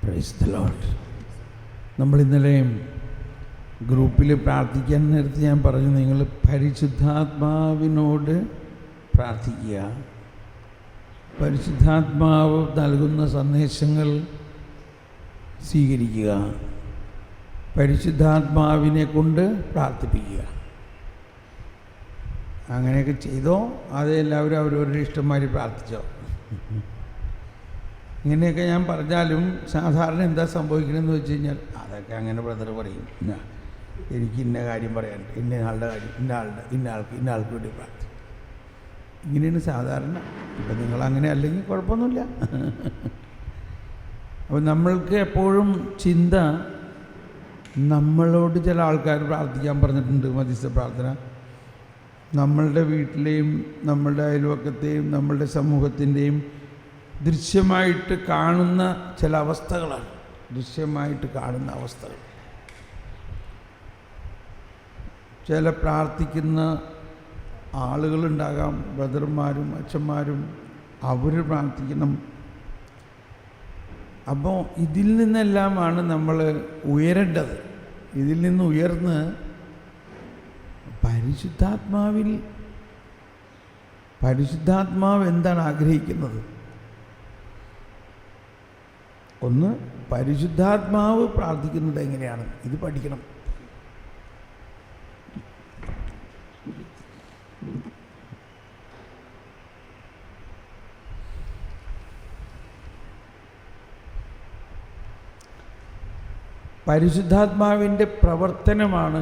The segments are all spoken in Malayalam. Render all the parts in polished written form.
Praise the Lord. നമ്മൾ ഇന്നലെ ഗ്രൂപ്പിൽ പ്രാർത്ഥിക്കാൻ നേരത്തെ ഞാൻ പറഞ്ഞു, നിങ്ങൾ പരിശുദ്ധാത്മാവിനോട് പ്രാർത്ഥിക്കുക. പരിശുദ്ധാത്മാവ് നൽകുന്ന സന്ദേശങ്ങൾ സ്വീകരിക്കുക. പരിശുദ്ധാത്മാവിനെ കൊണ്ട് പ്രാർത്ഥിപ്പിക്കുക. അങ്ങനെയൊക്കെ ചെയ്തോ അത് എല്ലാവരും അവരവരുടെ ഇഷ്ടംമാതിരി പ്രാർത്ഥിച്ചോ. ഇങ്ങനെയൊക്കെ ഞാൻ പറഞ്ഞാലും സാധാരണ എന്താ സംഭവിക്കണമെന്ന് വെച്ച് കഴിഞ്ഞാൽ, അതൊക്കെ അങ്ങനെ ബ്രദർ പറയും, എനിക്ക് ഇന്ന കാര്യം പറയാനുണ്ട്, ഇന്ന ആളുടെ കാര്യം, ഇന്ന ആൾക്ക് വേണ്ടി പ്രാർത്ഥിക്കും. ഇങ്ങനെയാണ് സാധാരണ. ഇപ്പം നിങ്ങളങ്ങനെ അല്ലെങ്കിൽ കുഴപ്പമൊന്നുമില്ല. അപ്പോൾ നമ്മൾക്ക് എപ്പോഴും ചിന്ത, നമ്മളോട് ചില ആൾക്കാർ പ്രാർത്ഥിക്കാൻ പറഞ്ഞിട്ടുണ്ട് മധ്യസ്ഥ പ്രാർത്ഥന. നമ്മളുടെ വീട്ടിലെയും നമ്മളുടെ അയൽവക്കത്തെയും നമ്മളുടെ സമൂഹത്തിൻ്റെയും ദൃശ്യമായിട്ട് കാണുന്ന ചില അവസ്ഥകളാണ്. ദൃശ്യമായിട്ട് കാണുന്ന അവസ്ഥകൾ. ചില പ്രാർത്ഥിക്കുന്ന ആളുകളുണ്ടാകാം, ബ്രദർമാരും അച്ഛന്മാരും, അവർ പ്രാർത്ഥിക്കണം. അപ്പോൾ ഇതിൽ നിന്നെല്ലാമാണ് നമ്മൾ ഉയരേണ്ടത്. ഇതിൽ നിന്ന് ഉയർന്ന് പരിശുദ്ധാത്മാവ് എന്താണ് ആഗ്രഹിക്കുന്നത്? ഒന്ന്, പരിശുദ്ധാത്മാവ് പ്രാർത്ഥിക്കുന്നത് എങ്ങനെയാണ്, ഇത് പഠിക്കണം. പരിശുദ്ധാത്മാവിൻ്റെ പ്രവർത്തനമാണ്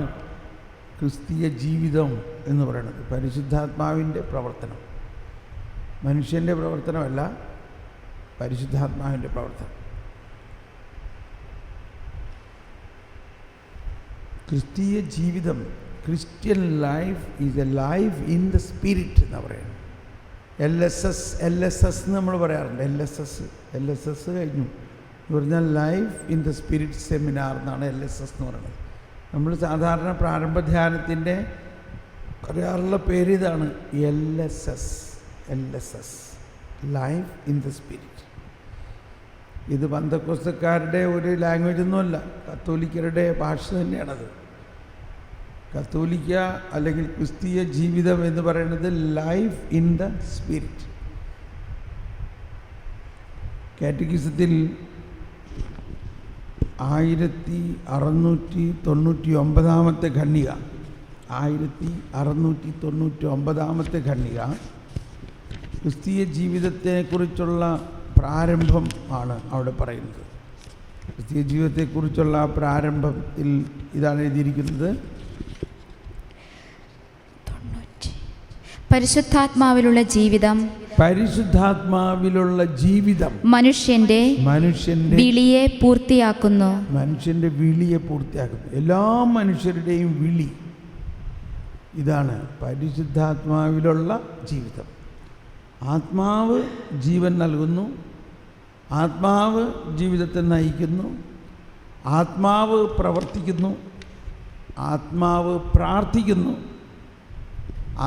ക്രിസ്തീയ ജീവിതം എന്ന് പറയുന്നത്. പരിശുദ്ധാത്മാവിൻ്റെ പ്രവർത്തനം, മനുഷ്യൻ്റെ പ്രവർത്തനമല്ല, പരിശുദ്ധാത്മാവിൻ്റെ പ്രവർത്തനം. ക്രിസ്തീയ ജീവിതം, Christian life is A life in the spirit എന്ന് പറയുന്നത്. LSS നമ്മൾ പറയാറുണ്ട്. LSS കഴിഞ്ഞു എന്ന് പറഞ്ഞാൽ life in the spirit seminar എന്നാണ് LSS എന്ന് പറയുന്നത്. നമ്മൾ സാധാരണ പ്രാരംഭ ധ്യാനത്തിൻ്റെ പറയാറുള്ള പേര് ഇതാണ്, LSS life in the spirit. ഇത് പെന്തക്കോസ്തക്കാരുടെ ഒരു ലാംഗ്വേജ് ഒന്നുമല്ല, കത്തോലിക്കരുടെ ഭാഷ തന്നെയാണത്. കത്തോലിക്ക അല്ലെങ്കിൽ ക്രിസ്തീയ ജീവിതം എന്ന് പറയുന്നത് ലൈഫ് ഇൻ ദ സ്പിരിറ്റ്. കാറ്റഗിസത്തിൽ 1699 ഖണ്ഡിക, 1699 ഖണ്ഡിക ക്രിസ്തീയ ജീവിതത്തെക്കുറിച്ചുള്ള പ്രാരംഭം ആണ് അവിടെ പറയുന്നത്. ക്രിസ്തീയ ജീവിതത്തെക്കുറിച്ചുള്ള പ്രാരംഭത്തിൽ ഇതാണ് എഴുതിയിരിക്കുന്നത്: പരിശുദ്ധാത്മാവിലുള്ള ജീവിതം മനുഷ്യന്റെ വിളിയെ പൂർത്തിയാക്കുന്നു. എല്ലാ മനുഷ്യരുടെയും വിളി ഇതാണ്, പരിശുദ്ധാത്മാവിലുള്ള ജീവിതം. ആത്മാവ് ജീവൻ നൽകുന്നു, ആത്മാവ് ജീവിതത്തെ നയിക്കുന്നു, ആത്മാവ് പ്രവർത്തിക്കുന്നു, ആത്മാവ് പ്രാർത്ഥിക്കുന്നു,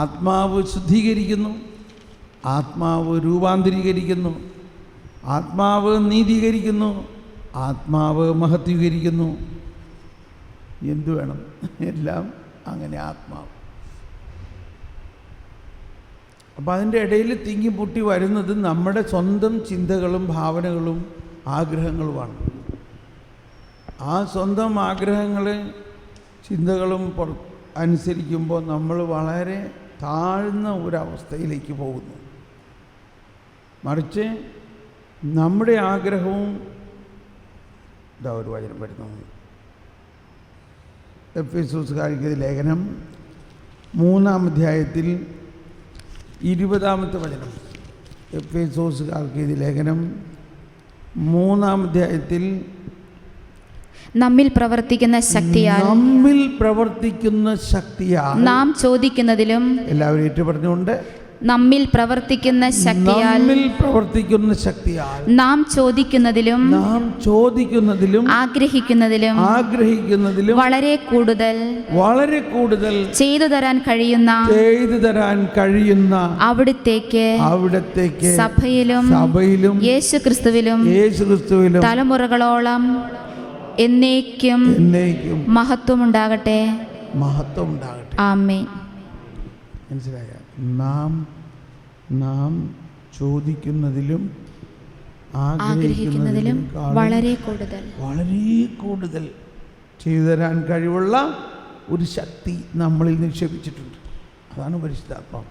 ആത്മാവ് ശുദ്ധീകരിക്കുന്നു, ആത്മാവ് രൂപാന്തരീകരിക്കുന്നു, ആത്മാവ് നീതീകരിക്കുന്നു, ആത്മാവ് മഹത്വീകരിക്കുന്നു. എന്തു വേണം? എല്ലാം അങ്ങനെ ആത്മാവ്. അപ്പം അതിൻ്റെ ഇടയിൽ തിങ്ങിപ്പൊട്ടി വരുന്നത് നമ്മുടെ സ്വന്തം ചിന്തകളും ഭാവനകളും ആഗ്രഹങ്ങളുമാണ്. ആ സ്വന്തം ആഗ്രഹങ്ങൾ ചിന്തകളും അനുസരിക്കുമ്പോൾ നമ്മൾ വളരെ താഴ്ന്ന ഒരവസ്ഥയിലേക്ക് പോകുന്നു. മറിച്ച് നമ്മുടെ ആഗ്രഹവും, ഇതാ ഒരു വചനം വരുന്നു, എഫെസോസുകാർക്ക് ലേഖനം 3-ാം അധ്യായത്തിൽ 20-ാമത്തെ വചനം. എഫെസോസുകാർക്ക് ലേഖനം 3-ാം അധ്യായത്തിൽ നമ്മിൽ പ്രവർത്തിക്കുന്ന ശക്തിയാൽ നാം ചോദിക്കുന്നതിലും, എല്ലാവരും ഏറ്റു പറഞ്ഞുകൊണ്ട്, നമ്മിൽ പ്രവർത്തിക്കുന്ന ശക്തിയാൽ നാം ചോദിക്കുന്നതിലും ആഗ്രഹിക്കുന്നതിലും വളരെ കൂടുതൽ ചെയ്തു തരാൻ കഴിയുന്ന അവിടുത്തേക്ക് സഭയിലും യേശുക്രിസ്തുവിലും തലമുറകളോളം എന്നേക്കും മഹത്വമുണ്ടാകട്ടെ. ആമേൻ. മനസ്സിലായ? നാം ചോദിക്കുന്നതിലും ആഗ്രഹിക്കുന്നതിലും വളരെ കൂടുതൽ ചെയ്തു തരാൻ കഴിവുള്ള ഒരു ശക്തി നമ്മളിൽ നിക്ഷേപിച്ചിട്ടുണ്ട്. അതാണ് പരിശുദ്ധാത്മാവ്.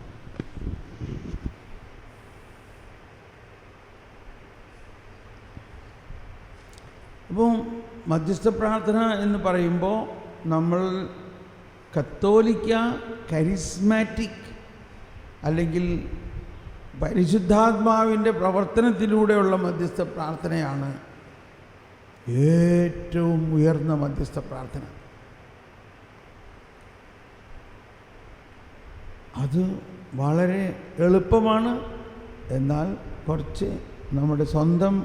അപ്പോൾ മധ്യസ്ഥ പ്രാർത്ഥന എന്ന് പറയുമ്പോൾ നമ്മൾ കത്തോലിക്ക കരിസ്മാറ്റിക് അല്ലെങ്കിൽ പരിശുദ്ധാത്മാവിൻ്റെ പ്രവർത്തനത്തിലൂടെയുള്ള മധ്യസ്ഥ പ്രാർത്ഥനയാണ് ഏറ്റവും ഉയർന്ന മധ്യസ്ഥ പ്രാർത്ഥന. അത് വളരെ എളുപ്പമാണ്. എന്നാൽ കുറച്ച് നമ്മുടെ സ്വന്തം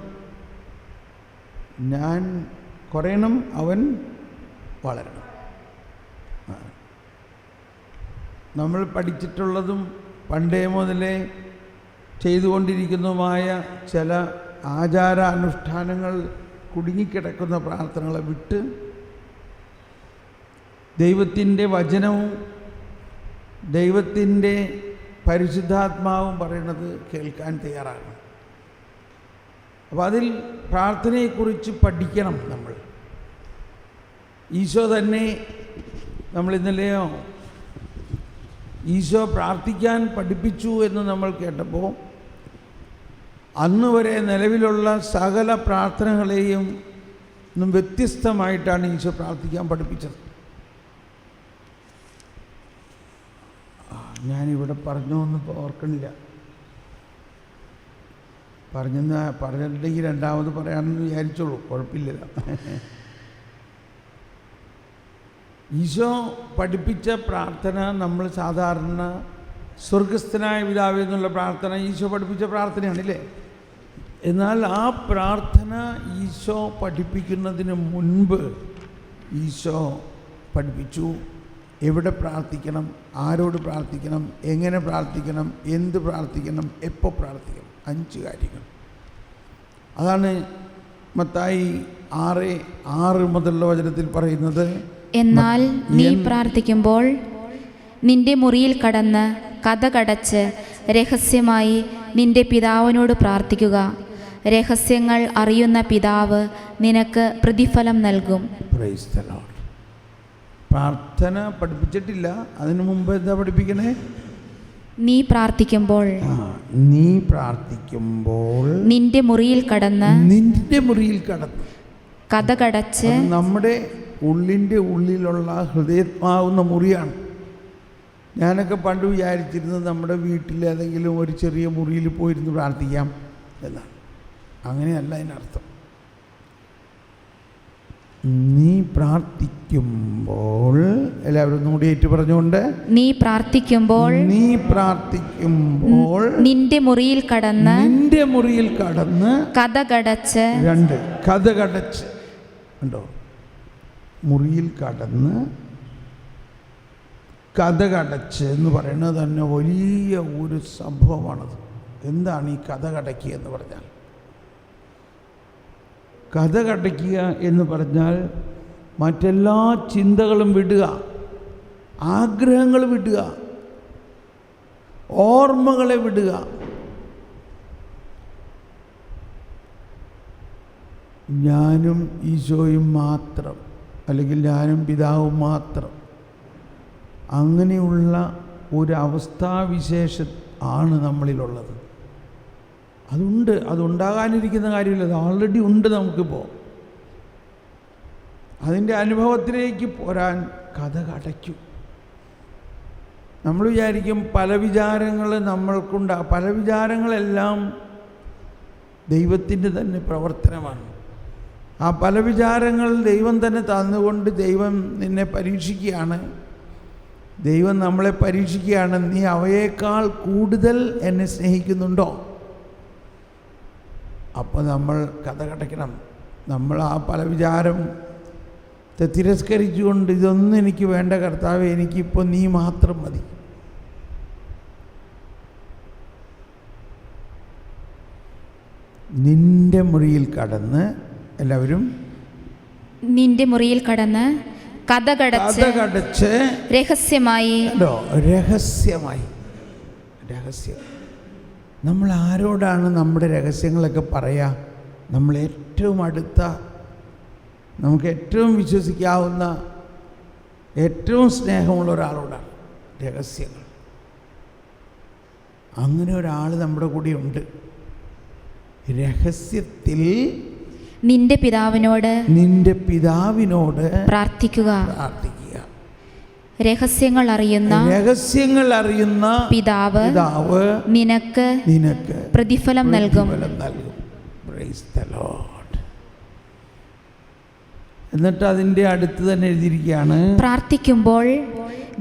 ഞാൻ കുറയണം, അവൻ വളരണം. നമ്മൾ പഠിച്ചിട്ടുള്ളതും പണ്ടേ മുതലേ ചെയ്തുകൊണ്ടിരിക്കുന്നതുമായ ചില ആചാരാനുഷ്ഠാനങ്ങൾ കുടുങ്ങിക്കിടക്കുന്ന പ്രാർത്ഥനകളെ വിട്ട് ദൈവത്തിൻ്റെ വചനവും ദൈവത്തിൻ്റെ പരിശുദ്ധാത്മാവും പറയുന്നത് കേൾക്കാൻ തയ്യാറാകണം. അപ്പോൾ അതിൽ പ്രാർത്ഥനയെക്കുറിച്ച് പഠിക്കണം നമ്മൾ. ഈശോ തന്നെ, നമ്മളിന്നലെയോ ഈശോ പ്രാർത്ഥിക്കാൻ പഠിപ്പിച്ചു എന്ന് നമ്മൾ കേട്ടപ്പോൾ അന്ന് വരെ നിലവിലുള്ള സകല പ്രാർത്ഥനകളെയും വ്യത്യസ്തമായിട്ടാണ് ഈശോ പ്രാർത്ഥിക്കാൻ പഠിപ്പിച്ചത്. ഞാനിവിടെ പറഞ്ഞോന്ന് ഓർക്കണില്ല. പറഞ്ഞിട്ടുണ്ടെങ്കിൽ രണ്ടാമത് പറയാമെന്ന് വിചാരിച്ചോളൂ, കുഴപ്പമില്ല. ഈശോ പഠിപ്പിച്ച പ്രാർത്ഥന നമ്മൾ സാധാരണ സ്വർഗസ്ഥനായ പിതാവേ എന്നുള്ള പ്രാർത്ഥന ഈശോ പഠിപ്പിച്ച പ്രാർത്ഥനയാണല്ലേ. എന്നാൽ ആ പ്രാർത്ഥന ഈശോ പഠിപ്പിക്കുന്നതിന് മുൻപ് ഈശോ പഠിപ്പിച്ചു എവിടെ പ്രാർത്ഥിക്കണം, ആരോട് പ്രാർത്ഥിക്കണം, എങ്ങനെ പ്രാർത്ഥിക്കണം, എന്ത് പ്രാർത്ഥിക്കണം, എപ്പോൾ പ്രാർത്ഥിക്കണം. 5 കാര്യങ്ങൾ. അതാണ് മത്തായി 6:6 മുതലുള്ള വചനത്തിൽ പറയുന്നത്. എന്നാൽ നീ പ്രാർത്ഥിക്കുമ്പോൾ നിന്റെ മുറിയിൽ കടന്ന് കതകടച്ച് രഹസ്യമായി നിന്റെ പിതാവിനോട് പ്രാർത്ഥിക്കുക. രഹസ്യങ്ങൾ അറിയുന്ന പിതാവ് നിനക്ക് പ്രതിഫലം നൽകും. Praise the Lord. പ്രാർത്ഥന പഠിപ്പിച്ചിട്ടില്ല, അതിനു മുമ്പ് എന്താ പഠിപ്പിക്കണേ? നീ പ്രാർത്ഥിക്കുമ്പോൾ നിന്റെ മുറിയിൽ കടന്ന് കതകടച്ച്. നമ്മുടെ ഉള്ളിൻ്റെ ഉള്ളിലുള്ള ഹൃദയമാവുന്ന മുറിയാണ്. ഞാനൊക്കെ പണ്ട് വിചാരിച്ചിരുന്നത് നമ്മുടെ വീട്ടിൽ ഏതെങ്കിലും ഒരു ചെറിയ മുറിയിൽ പോയിരുന്ന് പ്രാർത്ഥിക്കാം എന്നാണ്. അങ്ങനെയല്ല അതിനർത്ഥം. നീ പ്രാർത്ഥിക്കുമ്പോൾ, എല്ലാവരും കൂടിയേറ്റ് പറഞ്ഞുകൊണ്ട്, നീ പ്രാർത്ഥിക്കുമ്പോൾ നിന്റെ മുറിയിൽ കടന്ന് കതകടച്ച്. 2 കതകടച്ച് ഉണ്ടോ? മുറിയിൽ കടന്ന് കതകടച്ച് എന്ന് പറയുന്നത് തന്നെ വലിയ ഒരു സംഭവമാണത്. എന്താണ് ഈ കതകടക്കുക എന്ന് പറഞ്ഞാൽ? കതകടക്കുക എന്ന് പറഞ്ഞാൽ മറ്റെല്ലാ ചിന്തകളും വിടുക, ആഗ്രഹങ്ങൾ വിടുക, ഓർമ്മകളെ വിടുക. ഞാനും ഈശോയും മാത്രം, അല്ലെങ്കിൽ ഞാനും പിതാവും മാത്രം, അങ്ങനെയുള്ള ഒരു അവസ്ഥാവിശേഷം ആണ് നമ്മളിലുള്ളത്. അതുണ്ടാകാനിരിക്കുന്ന കാര്യമില്ല, അത് ഓൾറെഡി ഉണ്ട് നമുക്കിപ്പോൾ. അതിൻ്റെ അനുഭവത്തിലേക്ക് പോരാൻ കതകടയ്ക്കും. നമ്മൾ വിചാരിക്കും പല വിചാരങ്ങൾ പല വിചാരങ്ങളെല്ലാം ദൈവത്തിൻ്റെ തന്നെ പ്രവർത്തനമാണ്. ആ പല വിചാരങ്ങൾ ദൈവം തന്നെ തന്നുകൊണ്ട് ദൈവം നിന്നെ പരീക്ഷിക്കുകയാണ്. ദൈവം നമ്മളെ പരീക്ഷിക്കുകയാണ്. നീ അവയേക്കാൾ കൂടുതൽ എന്നെ സ്നേഹിക്കുന്നുണ്ടോ? അപ്പോൾ നമ്മൾ കഥ കടയ്ക്കണം. നമ്മൾ ആ പല വിചാരം തിരസ്കരിച്ചുകൊണ്ട് ഇതൊന്നും എനിക്ക് വേണ്ട കർത്താവേ, എനിക്കിപ്പോൾ നീ മാത്രം മതി. നിന്റെ മുറിയിൽ കടന്ന്, എല്ലാവരും നിന്റെ മുറിയിൽ കടന്ന് കഥകടച്ച് രഹസ്യമായി രഹസ്യം. നമ്മൾ ആരോടാണ് നമ്മുടെ രഹസ്യങ്ങളൊക്കെ പറയാ? നമ്മൾ ഏറ്റവും അടുത്ത, നമുക്ക് ഏറ്റവും വിശ്വസിക്കാവുന്ന, ഏറ്റവും സ്നേഹമുള്ള ഒരാളോടാണ് രഹസ്യങ്ങൾ. അങ്ങനെ ഒരാൾ നമ്മുടെ കൂടെ ഉണ്ട്. രഹസ്യത്തിൽ നിന്റെ പിതാവിനോട് പ്രാർത്ഥിക്കുക. രഹസ്യങ്ങൾ അറിയുന്ന പിതാവ് നിനക്ക് പ്രതിഫലം നൽകും. എന്നിട്ട് അതിൻ്റെ അടുത്ത് തന്നെ എഴുതിയിരിക്കുകയാണ്, പ്രാർത്ഥിക്കുമ്പോൾ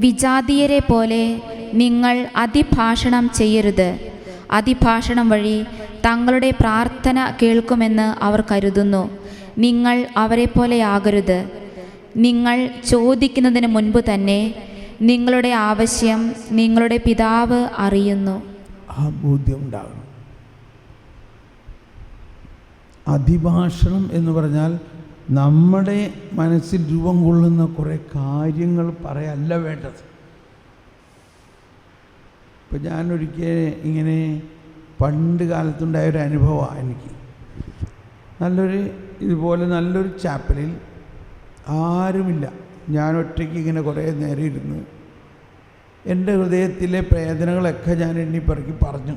വിജാതീയരെ പോലെ നിങ്ങൾ അതിഭാഷണം ചെയ്യരുത്. അതിഭാഷണം വഴി തങ്ങളുടെ പ്രാർത്ഥന കേൾക്കുമെന്ന് അവർ കരുതുന്നു. നിങ്ങൾ അവരെ പോലെയാകരുത്. നിങ്ങൾ ചോദിക്കുന്നതിന് മുൻപ് തന്നെ നിങ്ങളുടെ ആവശ്യം നിങ്ങളുടെ പിതാവ് അറിയുന്നു. ആ ബോധ്യം ഉണ്ടാകണം. അതിഭാഷണം എന്ന് പറഞ്ഞാൽ നമ്മുടെ മനസ്സിൽ രൂപം കൊള്ളുന്ന കുറേ കാര്യങ്ങൾ പറയല്ല വേണ്ടത്. ഇപ്പം ഞാനൊരിക്കൽ ഇങ്ങനെ പണ്ട് കാലത്തുണ്ടായൊരു അനുഭവമാണ് എനിക്ക്. ഇതുപോലെ നല്ലൊരു ചാപ്പലിൽ ആരുമില്ല, ഞാൻ ഒറ്റയ്ക്ക് ഇങ്ങനെ കുറേ നേരം ഇരുന്ന് എൻ്റെ ഹൃദയത്തിലെ വേദനകളൊക്കെ ഞാൻ എണ്ണിപ്പറക്കി പറഞ്ഞു.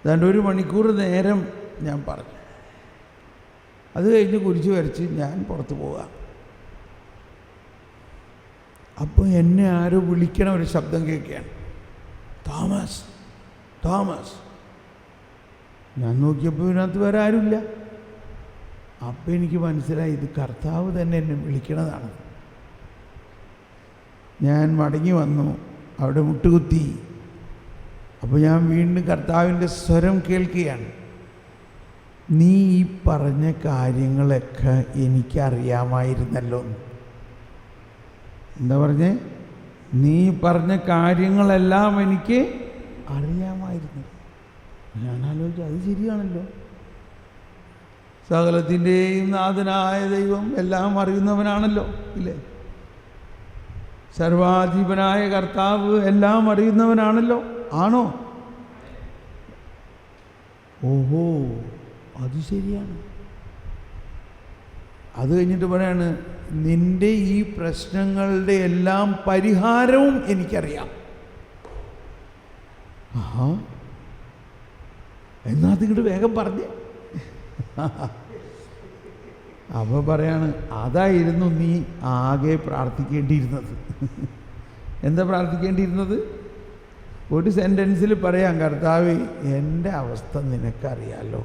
അതുകൊണ്ട് 1 മണിക്കൂർ നേരം ഞാൻ പറഞ്ഞു. അത് കഴിഞ്ഞ് കുരിശ് വരച്ച് ഞാൻ പുറത്ത് പോകാം. അപ്പോൾ എന്നെ ആരോ വിളിക്കണ ഒരു ശബ്ദം കേൾക്കുകയാണ്, തോമസ് തോമസ്. ഞാൻ നോക്കിയപ്പോൾ ഇതിനകത്ത് വേറെ ആരുമില്ല. അപ്പം എനിക്ക് മനസ്സിലായി, ഇത് കർത്താവ് തന്നെ എന്നെ വിളിക്കണതാണ്. ഞാൻ മടങ്ങി വന്നു, അവിടെ മുട്ടുകുത്തി. അപ്പോൾ ഞാൻ വീണ്ടും കർത്താവിൻ്റെ സ്വരം കേൾക്കുകയാണ്, നീ ഈ പറഞ്ഞ കാര്യങ്ങളൊക്കെ എനിക്കറിയാമായിരുന്നല്ലോ. എന്താ പറഞ്ഞേ? നീ പറഞ്ഞ കാര്യങ്ങളെല്ലാം എനിക്ക് അറിയാമായിരുന്നു. ഞാൻ ആലോചിച്ചു, അത് ശരിയാണല്ലോ. സകലത്തിൻ്റെയും നാഥനായ ദൈവം എല്ലാം അറിയുന്നവനാണല്ലോ, ഇല്ലേ? സർവാധിപനായ കർത്താവ് എല്ലാം അറിയുന്നവനാണല്ലോ, ആണോ? ഓഹോ, അത് ശരിയാണ്. അത് കഴിഞ്ഞിട്ട് പറയാണ്, നിൻ്റെ ഈ പ്രശ്നങ്ങളുടെ എല്ലാം പരിഹാരവും എനിക്കറിയാം. ആഹാ, എന്നാ അതിങ്ങോട്ട് വേഗം പറഞ്ഞേ. അപ്പോൾ പറയാണ്, അതായിരുന്നു നീ ആകെ പ്രാർത്ഥിക്കേണ്ടിയിരുന്നത്. എന്താ പ്രാർത്ഥിക്കേണ്ടിയിരുന്നത്? ഒരു സെൻറ്റൻസിൽ പറയാം, കർത്താവേ എൻ്റെ അവസ്ഥ നിനക്കറിയാലോ.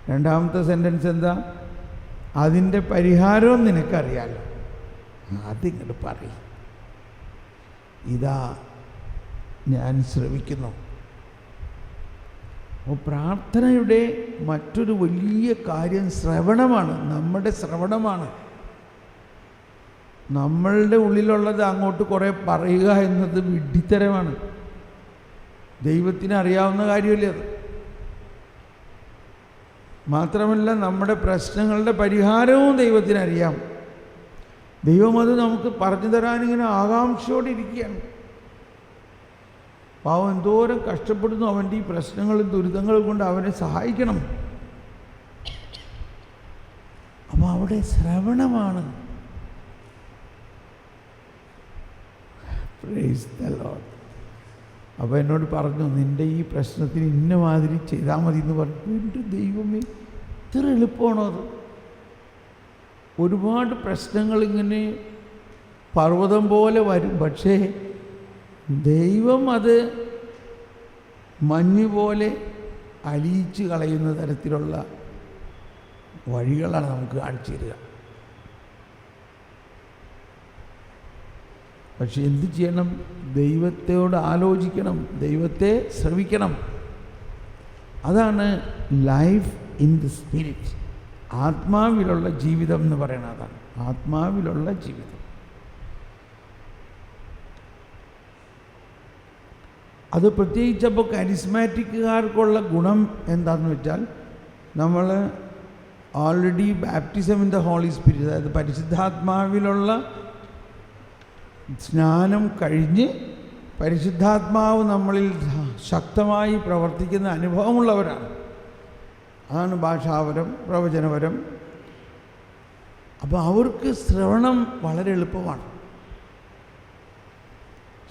രണ്ടാമത്തെ സെൻറ്റൻസ് എന്താ? അതിൻ്റെ പരിഹാരവും നിനക്കറിയാലോ. അതിങ്ങോട്ട് പറയും, ഇതാ ഞാൻ ശ്രമിക്കുന്നു. അപ്പോൾ പ്രാർത്ഥനയുടെ മറ്റൊരു വലിയ കാര്യം ശ്രവണമാണ്. നമ്മുടെ ശ്രവണമാണ്. നമ്മളുടെ ഉള്ളിലുള്ളത് അങ്ങോട്ട് കുറേ പറയുക എന്നത് വിഡ്ഢിത്തരമാണ്. ദൈവത്തിന് അറിയാവുന്ന കാര്യമല്ലേ അത്. മാത്രമല്ല, നമ്മുടെ പ്രശ്നങ്ങളുടെ പരിഹാരവും ദൈവത്തിനറിയാം. ദൈവം അത് നമുക്ക് പറഞ്ഞു തരാനിങ്ങനെ ആകാംക്ഷയോടെ ഇരിക്കുകയാണ്. പാവം എന്തോരം കഷ്ടപ്പെടുന്നു. അവൻ്റെ ഈ പ്രശ്നങ്ങളും ദുരിതങ്ങളും കൊണ്ട് അവനെ സഹായിക്കണം. അപ്പോൾ അവിടെ ശ്രവണമാണ്. Praise the Lord. അപ്പോൾ എന്നോട് പറഞ്ഞു, നിൻ്റെ ഈ പ്രശ്നത്തിന് ഇന്ന മാതിരി ചെയ്താൽ മതി എന്ന് പറഞ്ഞു. എൻ്റെ ദൈവമേ, ഇത്ര എളുപ്പമാണോ അത്? ഒരുപാട് പ്രശ്നങ്ങളിങ്ങനെ പർവ്വതം പോലെ വരും. പക്ഷേ ദൈവം അത് മഞ്ഞ് പോലെ അലിയിച്ച് കളയുന്ന തരത്തിലുള്ള വഴികളാണ് നമുക്ക് കാണിച്ചു തരിക. പക്ഷെ എന്ത് ചെയ്യണം? ദൈവത്തോട് ആലോചിക്കണം, ദൈവത്തെ ശ്രവിക്കണം. അതാണ് ലൈഫ് ഇൻ ദി സ്പിരിറ്റ്. ആത്മാവിലുള്ള ജീവിതം എന്ന് പറയുന്നത് അതാണ്. ആത്മാവിലുള്ള ജീവിതം. അത് പ്രത്യേകിച്ചപ്പോൾ കരിസ്മാറ്റിക്കുകാർക്കുള്ള ഗുണം എന്താണെന്ന് വെച്ചാൽ, നമ്മൾ already baptism in the holy spirit, അതായത് പരിശുദ്ധാത്മാവിലുള്ള സ്നാനം കഴിഞ്ഞ് പരിശുദ്ധാത്മാവ് നമ്മളിൽ ശക്തമായി പ്രവർത്തിക്കുന്ന അനുഭവമുള്ളവരാണ്. അതാണ് ഭാഷാപരം, പ്രവചനപരം. അപ്പോൾ അവർക്ക് ശ്രവണം വളരെ എളുപ്പമാണ്.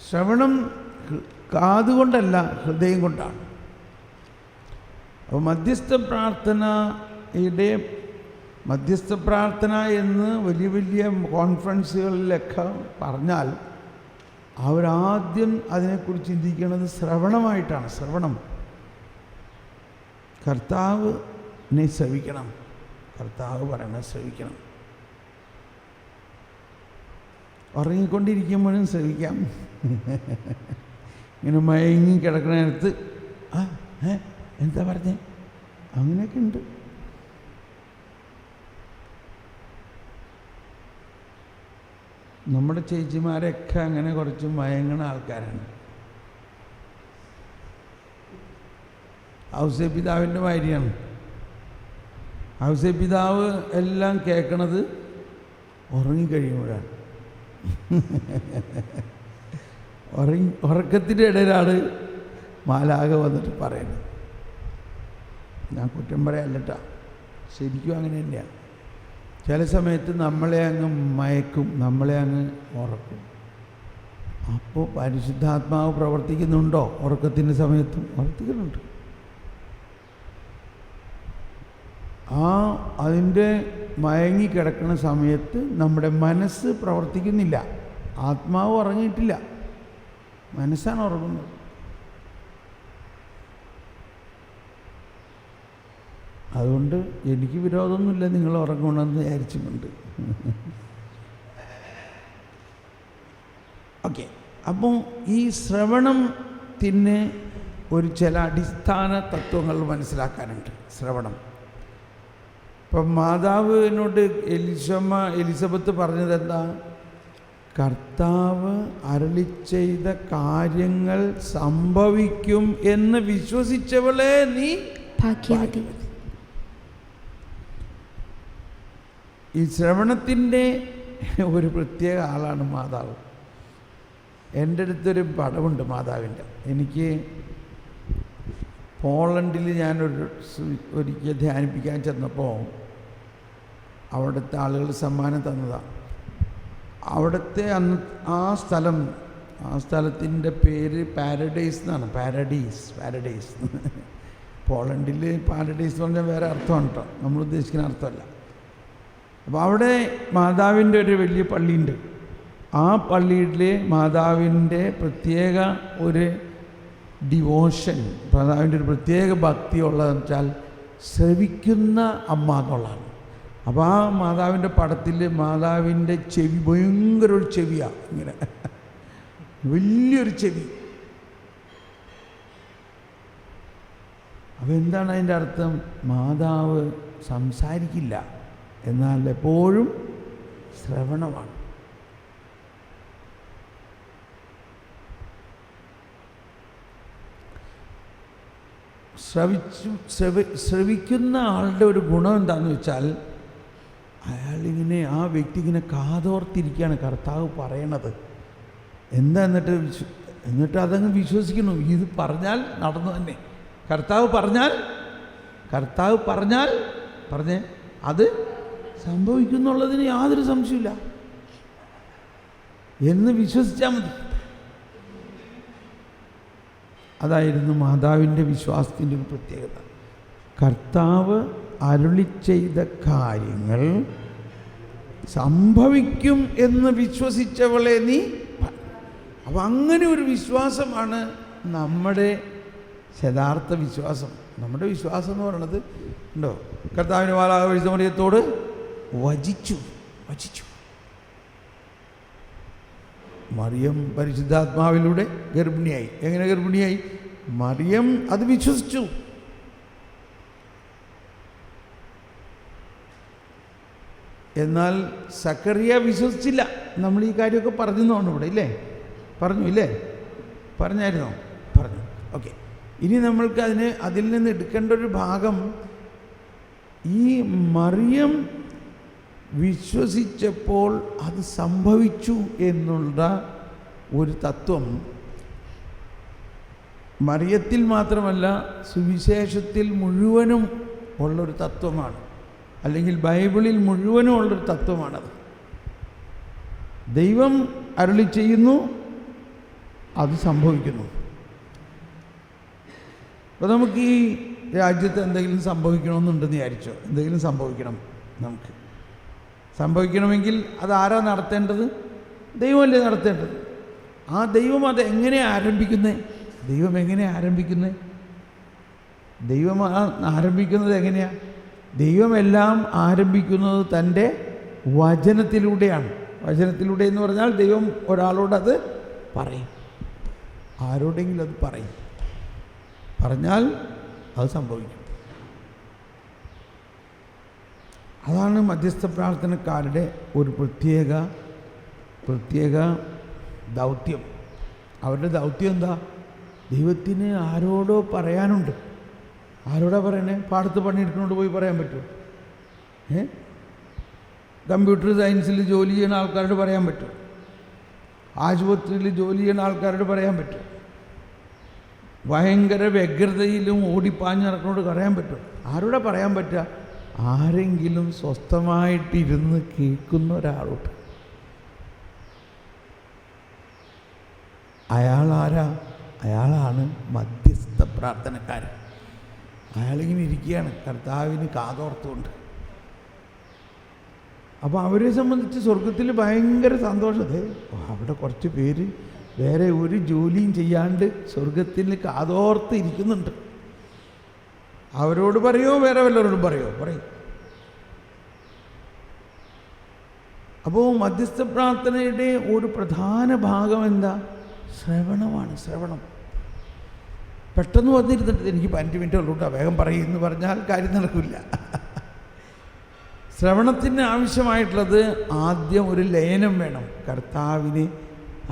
ശ്രവണം കാതുകൊണ്ടല്ല, ഹൃദയം കൊണ്ടാണ്. അപ്പോൾ മധ്യസ്ഥ പ്രാർത്ഥന എന്ന് വലിയ വലിയ കോൺഫറൻസുകളിലൊക്കെ പറഞ്ഞാൽ അവരാദ്യം അതിനെക്കുറിച്ച് ചിന്തിക്കുന്നത് ശ്രവണമായിട്ടാണ്. ശ്രവണം, കർത്താവിനെ ശ്രവിക്കണം, കർത്താവ് പറയണത് ശ്രവിക്കണം. ഉറങ്ങിക്കൊണ്ടിരിക്കുമ്പോഴും ശ്രവിക്കാം. ഇങ്ങനെ മയങ്ങി കിടക്കണ നേരത്ത് എന്താ പറഞ്ഞേ, അങ്ങനെയൊക്കെ ഉണ്ട്. നമ്മുടെ ചേച്ചിമാരൊക്കെ അങ്ങനെ കുറച്ച് മയങ്ങണ ആൾക്കാരാണ്. ഔസേ പിതാവിൻ്റെ മാതിരിയാണ്. ഔസേ പിതാവ് എല്ലാം കേൾക്കണത് ഉറങ്ങിക്കഴിയുമ്പോഴാണ്. ഉറക്കത്തിൻ്റെ ഇടയിലാണ് മാലാഖ വന്നിട്ട് പറയുന്നത്. ഞാൻ കുറ്റം പറയാല്ലട്ടാ, ശരിക്കും അങ്ങനെ തന്നെയാണ്. ചില സമയത്ത് നമ്മളെ അങ്ങ് മയക്കും, നമ്മളെ അങ്ങ് ഉറക്കും. അപ്പോൾ പരിശുദ്ധാത്മാവ് പ്രവർത്തിക്കുന്നുണ്ടോ? ഉറക്കത്തിൻ്റെ സമയത്തും പ്രവർത്തിക്കുന്നുണ്ട്. അതിൻ്റെ മയങ്ങി കിടക്കുന്ന സമയത്ത് നമ്മുടെ മനസ്സ് പ്രവർത്തിക്കുന്നില്ല. ആത്മാവ് ഉറങ്ങിയിട്ടില്ല, മനസ്സാണ് ഉറങ്ങുന്നത്. അതുകൊണ്ട് എനിക്ക് വിരോധമൊന്നുമില്ല നിങ്ങൾ ഉറങ്ങണമെന്ന് വിചാരിച്ചുകൊണ്ട്. ഓക്കെ. അപ്പോൾ ഈ ശ്രവണത്തിന് ഒരു ചില അടിസ്ഥാന തത്വങ്ങൾ മനസ്സിലാക്കാനുണ്ട്. ശ്രവണം, ഇപ്പം മാതാവിനോട് എലിസബത്ത് പറഞ്ഞത് എന്താ? കർത്താവ് അരുളിച്ചെയ്ത കാര്യങ്ങൾ സംഭവിക്കും എന്ന് വിശ്വസിച്ചവളെ നീ ഭാഗ്യവതി. ഈ ശ്രവണത്തിൻ്റെ ഒരു പ്രത്യേക ആളാണ് മാതാവ്. എൻ്റെ അടുത്തൊരു പടമുണ്ട് മാതാവിൻ്റെ. എനിക്ക് പോളണ്ടിൽ ഒരിക്കൽ ധ്യാനിപ്പിക്കാൻ ചെന്നപ്പോൾ അവിടുത്തെ ആളുകൾ സമ്മാനം തന്നതാണ്. അവിടുത്തെ ആ സ്ഥലത്തിൻ്റെ പേര് പാരഡൈസ് എന്നാണ്. പാരഡൈസ് പോളണ്ടിൽ പാരഡൈസ് എന്ന് പറഞ്ഞാൽ വേറെ അർത്ഥമാണ് കേട്ടോ, നമ്മൾ ഉദ്ദേശിക്കുന്ന അർത്ഥമല്ല. അപ്പോൾ അവിടെ മാതാവിൻ്റെ ഒരു വലിയ പള്ളിയുണ്ട്. ആ പള്ളിയിൽ മാതാവിൻ്റെ പ്രത്യേക ഒരു ഡിവോഷൻ, മാതാവിൻ്റെ ഒരു പ്രത്യേക ഭക്തി ഉള്ളതെന്ന് വെച്ചാൽ ശ്രവിക്കുന്ന അമ്മ എന്നുള്ളതാണ്. അപ്പോൾ ആ മാതാവിൻ്റെ പടത്തിൽ മാതാവിൻ്റെ ചെവി ഭയങ്കര ഒരു ചെവിയാണ്, ഇങ്ങനെ വലിയൊരു ചെവി. അപ്പോൾ എന്താണ് അതിൻ്റെ അർത്ഥം? മാതാവ് സംസാരിക്കില്ല, എന്നാൽ എപ്പോഴും ശ്രവണമാണ്. ശ്രവിക്കുന്ന ആളുടെ ഒരു ഗുണം എന്താണെന്ന് വെച്ചാൽ അയാളിങ്ങനെ, ആ വ്യക്തി ഇങ്ങനെ കാതോർത്തിരിക്കുകയാണ് കർത്താവ് പറയണത് എന്താ. എന്നിട്ട് അതങ്ങ് വിശ്വസിക്കുന്നു. ഇത് പറഞ്ഞാൽ നടന്നു തന്നെ. കർത്താവ് പറഞ്ഞാൽ പറഞ്ഞേ അത് സംഭവിക്കുന്നുള്ളതിന് യാതൊരു സംശയമില്ല എന്ന് വിശ്വസിച്ചാൽ മതി. അതായിരുന്നു മാതാവിൻ്റെ വിശ്വാസത്തിൻ്റെ ഒരു പ്രത്യേകത. കർത്താവ് അരുളിച്ചെയ്ത കാര്യങ്ങൾ സംഭവിക്കും എന്ന് വിശ്വസിച്ചവളെ നീ. അപ്പം അങ്ങനെ ഒരു വിശ്വാസമാണ് നമ്മുടെ യഥാർത്ഥ വിശ്വാസം. നമ്മുടെ വിശ്വാസം എന്ന് പറയുന്നത് ഉണ്ടോ, കർത്താവിന് മാലാഖ വിശുദ്ധ മറിയത്തോട് വചിച്ചു. മറിയം പരിശുദ്ധാത്മാവിലൂടെ ഗർഭിണിയായി. എങ്ങനെ ഗർഭിണിയായി? മറിയം അത് വിശ്വസിച്ചു. എന്നാൽ സക്കറിയ വിശ്വസിച്ചില്ല. നമ്മൾ ഈ കാര്യമൊക്കെ പറഞ്ഞു തോന്നുന്നു ഇവിടെ, ഇല്ലേ? പറഞ്ഞു, ഇല്ലേ? പറഞ്ഞായിരുന്നോ? പറഞ്ഞു. ഓക്കെ. ഇനി നമ്മൾക്ക് അതിൽ നിന്ന് എടുക്കേണ്ട ഒരു ഭാഗം, ഈ മറിയം വിശ്വസിച്ചപ്പോൾ അത് സംഭവിച്ചു എന്നുള്ള ഒരു തത്വം മറിയത്തിൽ മാത്രമല്ല സുവിശേഷത്തിൽ മുഴുവനും ഉള്ളൊരു തത്വമാണ്, അല്ലെങ്കിൽ ബൈബിളിൽ മുഴുവനും ഉള്ളൊരു തത്വമാണത്. ദൈവം അരുളി ചെയ്യുന്നു, അത് സംഭവിക്കുന്നു. അപ്പോൾ നമുക്ക് ഈ രാജ്യത്ത് എന്തെങ്കിലും സംഭവിക്കണമെന്നുണ്ടെന്ന് വിചാരിച്ചോ, എന്തെങ്കിലും നമുക്ക് സംഭവിക്കണമെങ്കിൽ അതാരാ നടത്തേണ്ടത്? ദൈവമല്ലേ നടത്തേണ്ടത്. ആ ദൈവം അത് എങ്ങനെയാണ് ആരംഭിക്കുന്നത്? ദൈവം ആരംഭിക്കുന്നത് എങ്ങനെയാണ്? ദൈവമെല്ലാം ആരംഭിക്കുന്നത് തൻ്റെ വചനത്തിലൂടെയാണ്. വചനത്തിലൂടെ എന്ന് പറഞ്ഞാൽ ദൈവം ഒരാളോടത് പറയും, ആരോടെങ്കിലും അത് പറഞ്ഞാൽ അത് സംഭവിക്കും. അതാണ് മധ്യസ്ഥ പ്രാർത്ഥനക്കാരുടെ ഒരു പ്രത്യേക ദൗത്യം. അവരുടെ ദൗത്യം എന്താ? ദൈവത്തിന് ആരോടോ പറയാനുണ്ട്. ആരോടാ പറയണേ? പാടത്ത് പണിയെടുക്കുന്നോണ്ട് പോയി പറയാൻ പറ്റുമോ? കമ്പ്യൂട്ടർ സയൻസിൽ ജോലി ചെയ്യുന്ന ആൾക്കാരോട് പറയാൻ പറ്റുമോ? ആശുപത്രിയിൽ ജോലി ചെയ്യുന്ന ആൾക്കാരോട് പറയാൻ പറ്റുമോ? ഭയങ്കര വ്യഗ്രതയിലും ഓടിപ്പാഞ്ഞ് നടക്കുന്നോട് പറയാൻ പറ്റുമോ? ആരോടാ പറയാൻ പറ്റുക? ആരെങ്കിലും സ്വസ്ഥമായിട്ടിരുന്ന് കേൾക്കുന്ന ഒരാളോട്. അയാളാണ് മധ്യസ്ഥ പ്രാർത്ഥനക്കാരൻ. അയാളിങ്ങനെ ഇരിക്കുകയാണ് കർത്താവിന് കാതോർത്തുകൊണ്ട്. അപ്പോൾ അവരെ സംബന്ധിച്ച് സ്വർഗത്തിൽ ഭയങ്കര സന്തോഷത്തെ, അവിടെ കുറച്ച് പേര് വേറെ ഒരു ജോലിയും ചെയ്യാണ്ട് സ്വർഗത്തിൽ കാതോർത്ത് ഇരിക്കുന്നുണ്ട്. അവരോട് പറയോ വേറെ വല്ലവരോടും പറയും. അപ്പോൾ മധ്യസ്ഥ പ്രാർത്ഥനയുടെ ഒരു പ്രധാന ഭാഗം എന്താ? ശ്രവണമാണ്. ശ്രവണം. പെട്ടെന്ന് വന്നിരുന്നിട്ട് എനിക്ക് 5 മിനിറ്റ് ഉള്ളൂട്ടാ, വേഗം പറയുമെന്ന് പറഞ്ഞാൽ കാര്യം നടക്കില്ല. ശ്രവണത്തിന് ആവശ്യമായിട്ടുള്ളത് ആദ്യം ഒരു ലയനം വേണം. കർത്താവിനെ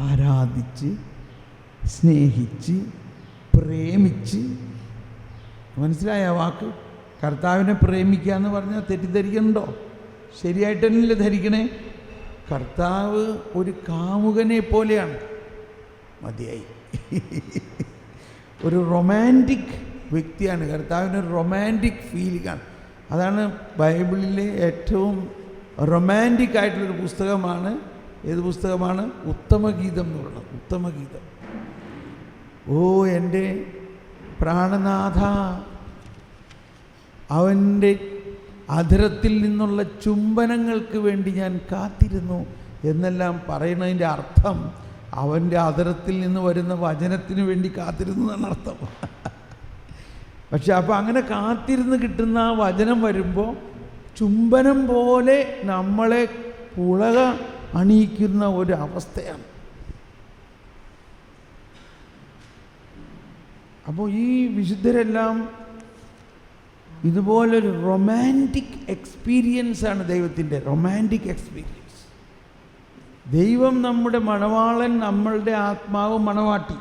ആരാധിച്ച്, സ്നേഹിച്ച്, പ്രേമിച്ച്. മനസ്സിലായ വാക്ക്? കർത്താവിനെ പ്രേമിക്കുക എന്ന് പറഞ്ഞാൽ തെറ്റിദ്ധരിക്കണ്ടോ? ശരിയായിട്ട് തന്നെയല്ലേ ധരിക്കണേ? കർത്താവ് ഒരു കാമുകനെ പോലെയാണ്. മതിയായി. ഒരു റൊമാൻറ്റിക് വ്യക്തിയാണ്. കർത്താവിനൊരു റൊമാൻറ്റിക് ഫീലിംഗാണ്. അതാണ് ബൈബിളിലെ ഏറ്റവും റൊമാൻറ്റിക് ആയിട്ടുള്ളൊരു പുസ്തകമാണ്. ഏത് പുസ്തകമാണ്? ഉത്തമഗീതം എന്ന് പറയുന്നത്. ഉത്തമഗീതം. ഓ എൻ്റെ പ്രാണനാഥ, അവൻ്റെ അധരത്തിൽ നിന്നുള്ള ചുംബനങ്ങൾക്ക് വേണ്ടി ഞാൻ കാത്തിരുന്നു എന്നെല്ലാം പറയുന്നതിൻ്റെ അർത്ഥം അവൻ്റെ അധരത്തിൽ നിന്ന് വരുന്ന വചനത്തിന് വേണ്ടി കാത്തിരുന്നു എന്നാണ് അർത്ഥം. പക്ഷെ അപ്പോൾ അങ്ങനെ കാത്തിരുന്ന് കിട്ടുന്ന ആ വചനം വരുമ്പോൾ ചുംബനം പോലെ നമ്മളെ പുളക അണിയിക്കുന്ന ഒരു അവസ്ഥയാണ്. അപ്പോൾ ഈ വിശുദ്ധരെല്ലാം ഇതുപോലൊരു റൊമാൻറ്റിക് എക്സ്പീരിയൻസാണ് ദൈവത്തിൻ്റെ. Romantic experience. ദൈവം നമ്മുടെ മണവാളൻ, നമ്മളുടെ ആത്മാവ് മണവാട്ടി.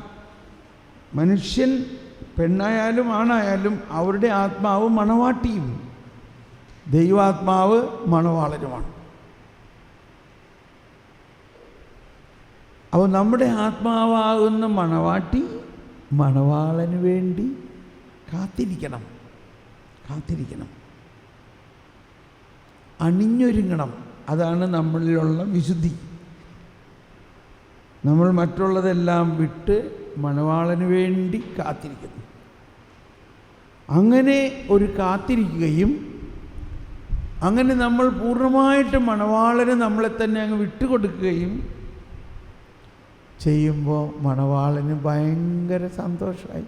മനുഷ്യൻ പെണ്ണായാലും ആണായാലും അവരുടെ ആത്മാവ് മണവാട്ടിയും ദൈവാത്മാവ് മണവാളനുമാണ്. അപ്പോൾ നമ്മുടെ ആത്മാവാകുന്ന മണവാട്ടി മണവാളന് വേണ്ടി കാത്തിരിക്കണം. അണിഞ്ഞൊരുങ്ങണം. അതാണ് നമ്മളിലുള്ള വിശുദ്ധി. നമ്മൾ മറ്റുള്ളതെല്ലാം വിട്ട് മണവാളന് വേണ്ടി കാത്തിരിക്കുന്നു. അങ്ങനെ ഒരു കാത്തിരിക്കുകയും അങ്ങനെ നമ്മൾ പൂർണ്ണമായിട്ട് മണവാളന് നമ്മളെ തന്നെ അങ്ങ് വിട്ടുകൊടുക്കുകയും ചെയ്യുമ്പോൾ മണവാളന് ഭയങ്കര സന്തോഷമായി.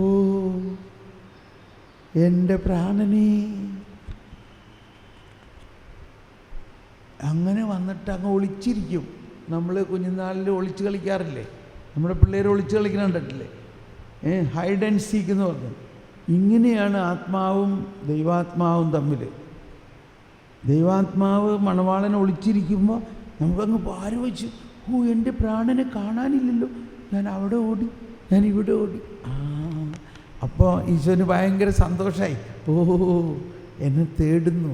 ഓ എൻ്റെ പ്രാണനേ, അങ്ങനെ വന്നിട്ട് അങ്ങ് ഒളിച്ചിരിക്കും. നമ്മൾ കുഞ്ഞുനാളിൽ ഒളിച്ച് കളിക്കാറില്ലേ? നമ്മുടെ പിള്ളേർ ഒളിച്ച് കളിക്കുന്ന കണ്ടിട്ടില്ലേ? ഹൈഡ് ആൻഡ് സീക്ക് എന്ന് പറഞ്ഞു. ഇങ്ങനെയാണ് ആത്മാവും ദൈവാത്മാവും തമ്മിൽ. ദൈവാത്മാവ് മണവാളനെ ഒളിച്ചിരിക്കുമ്പോൾ നമുക്കങ്ങ് പാര് വെച്ചു, ഓ എൻ്റെ പ്രാണനെ കാണാനില്ലല്ലോ, ഞാൻ അവിടെ ഓടി, ഞാൻ ഇവിടെ ഓടി. അപ്പോൾ ഈശോന് ഭയങ്കര സന്തോഷമായി, ഓ എന്നെ തേടുന്നു.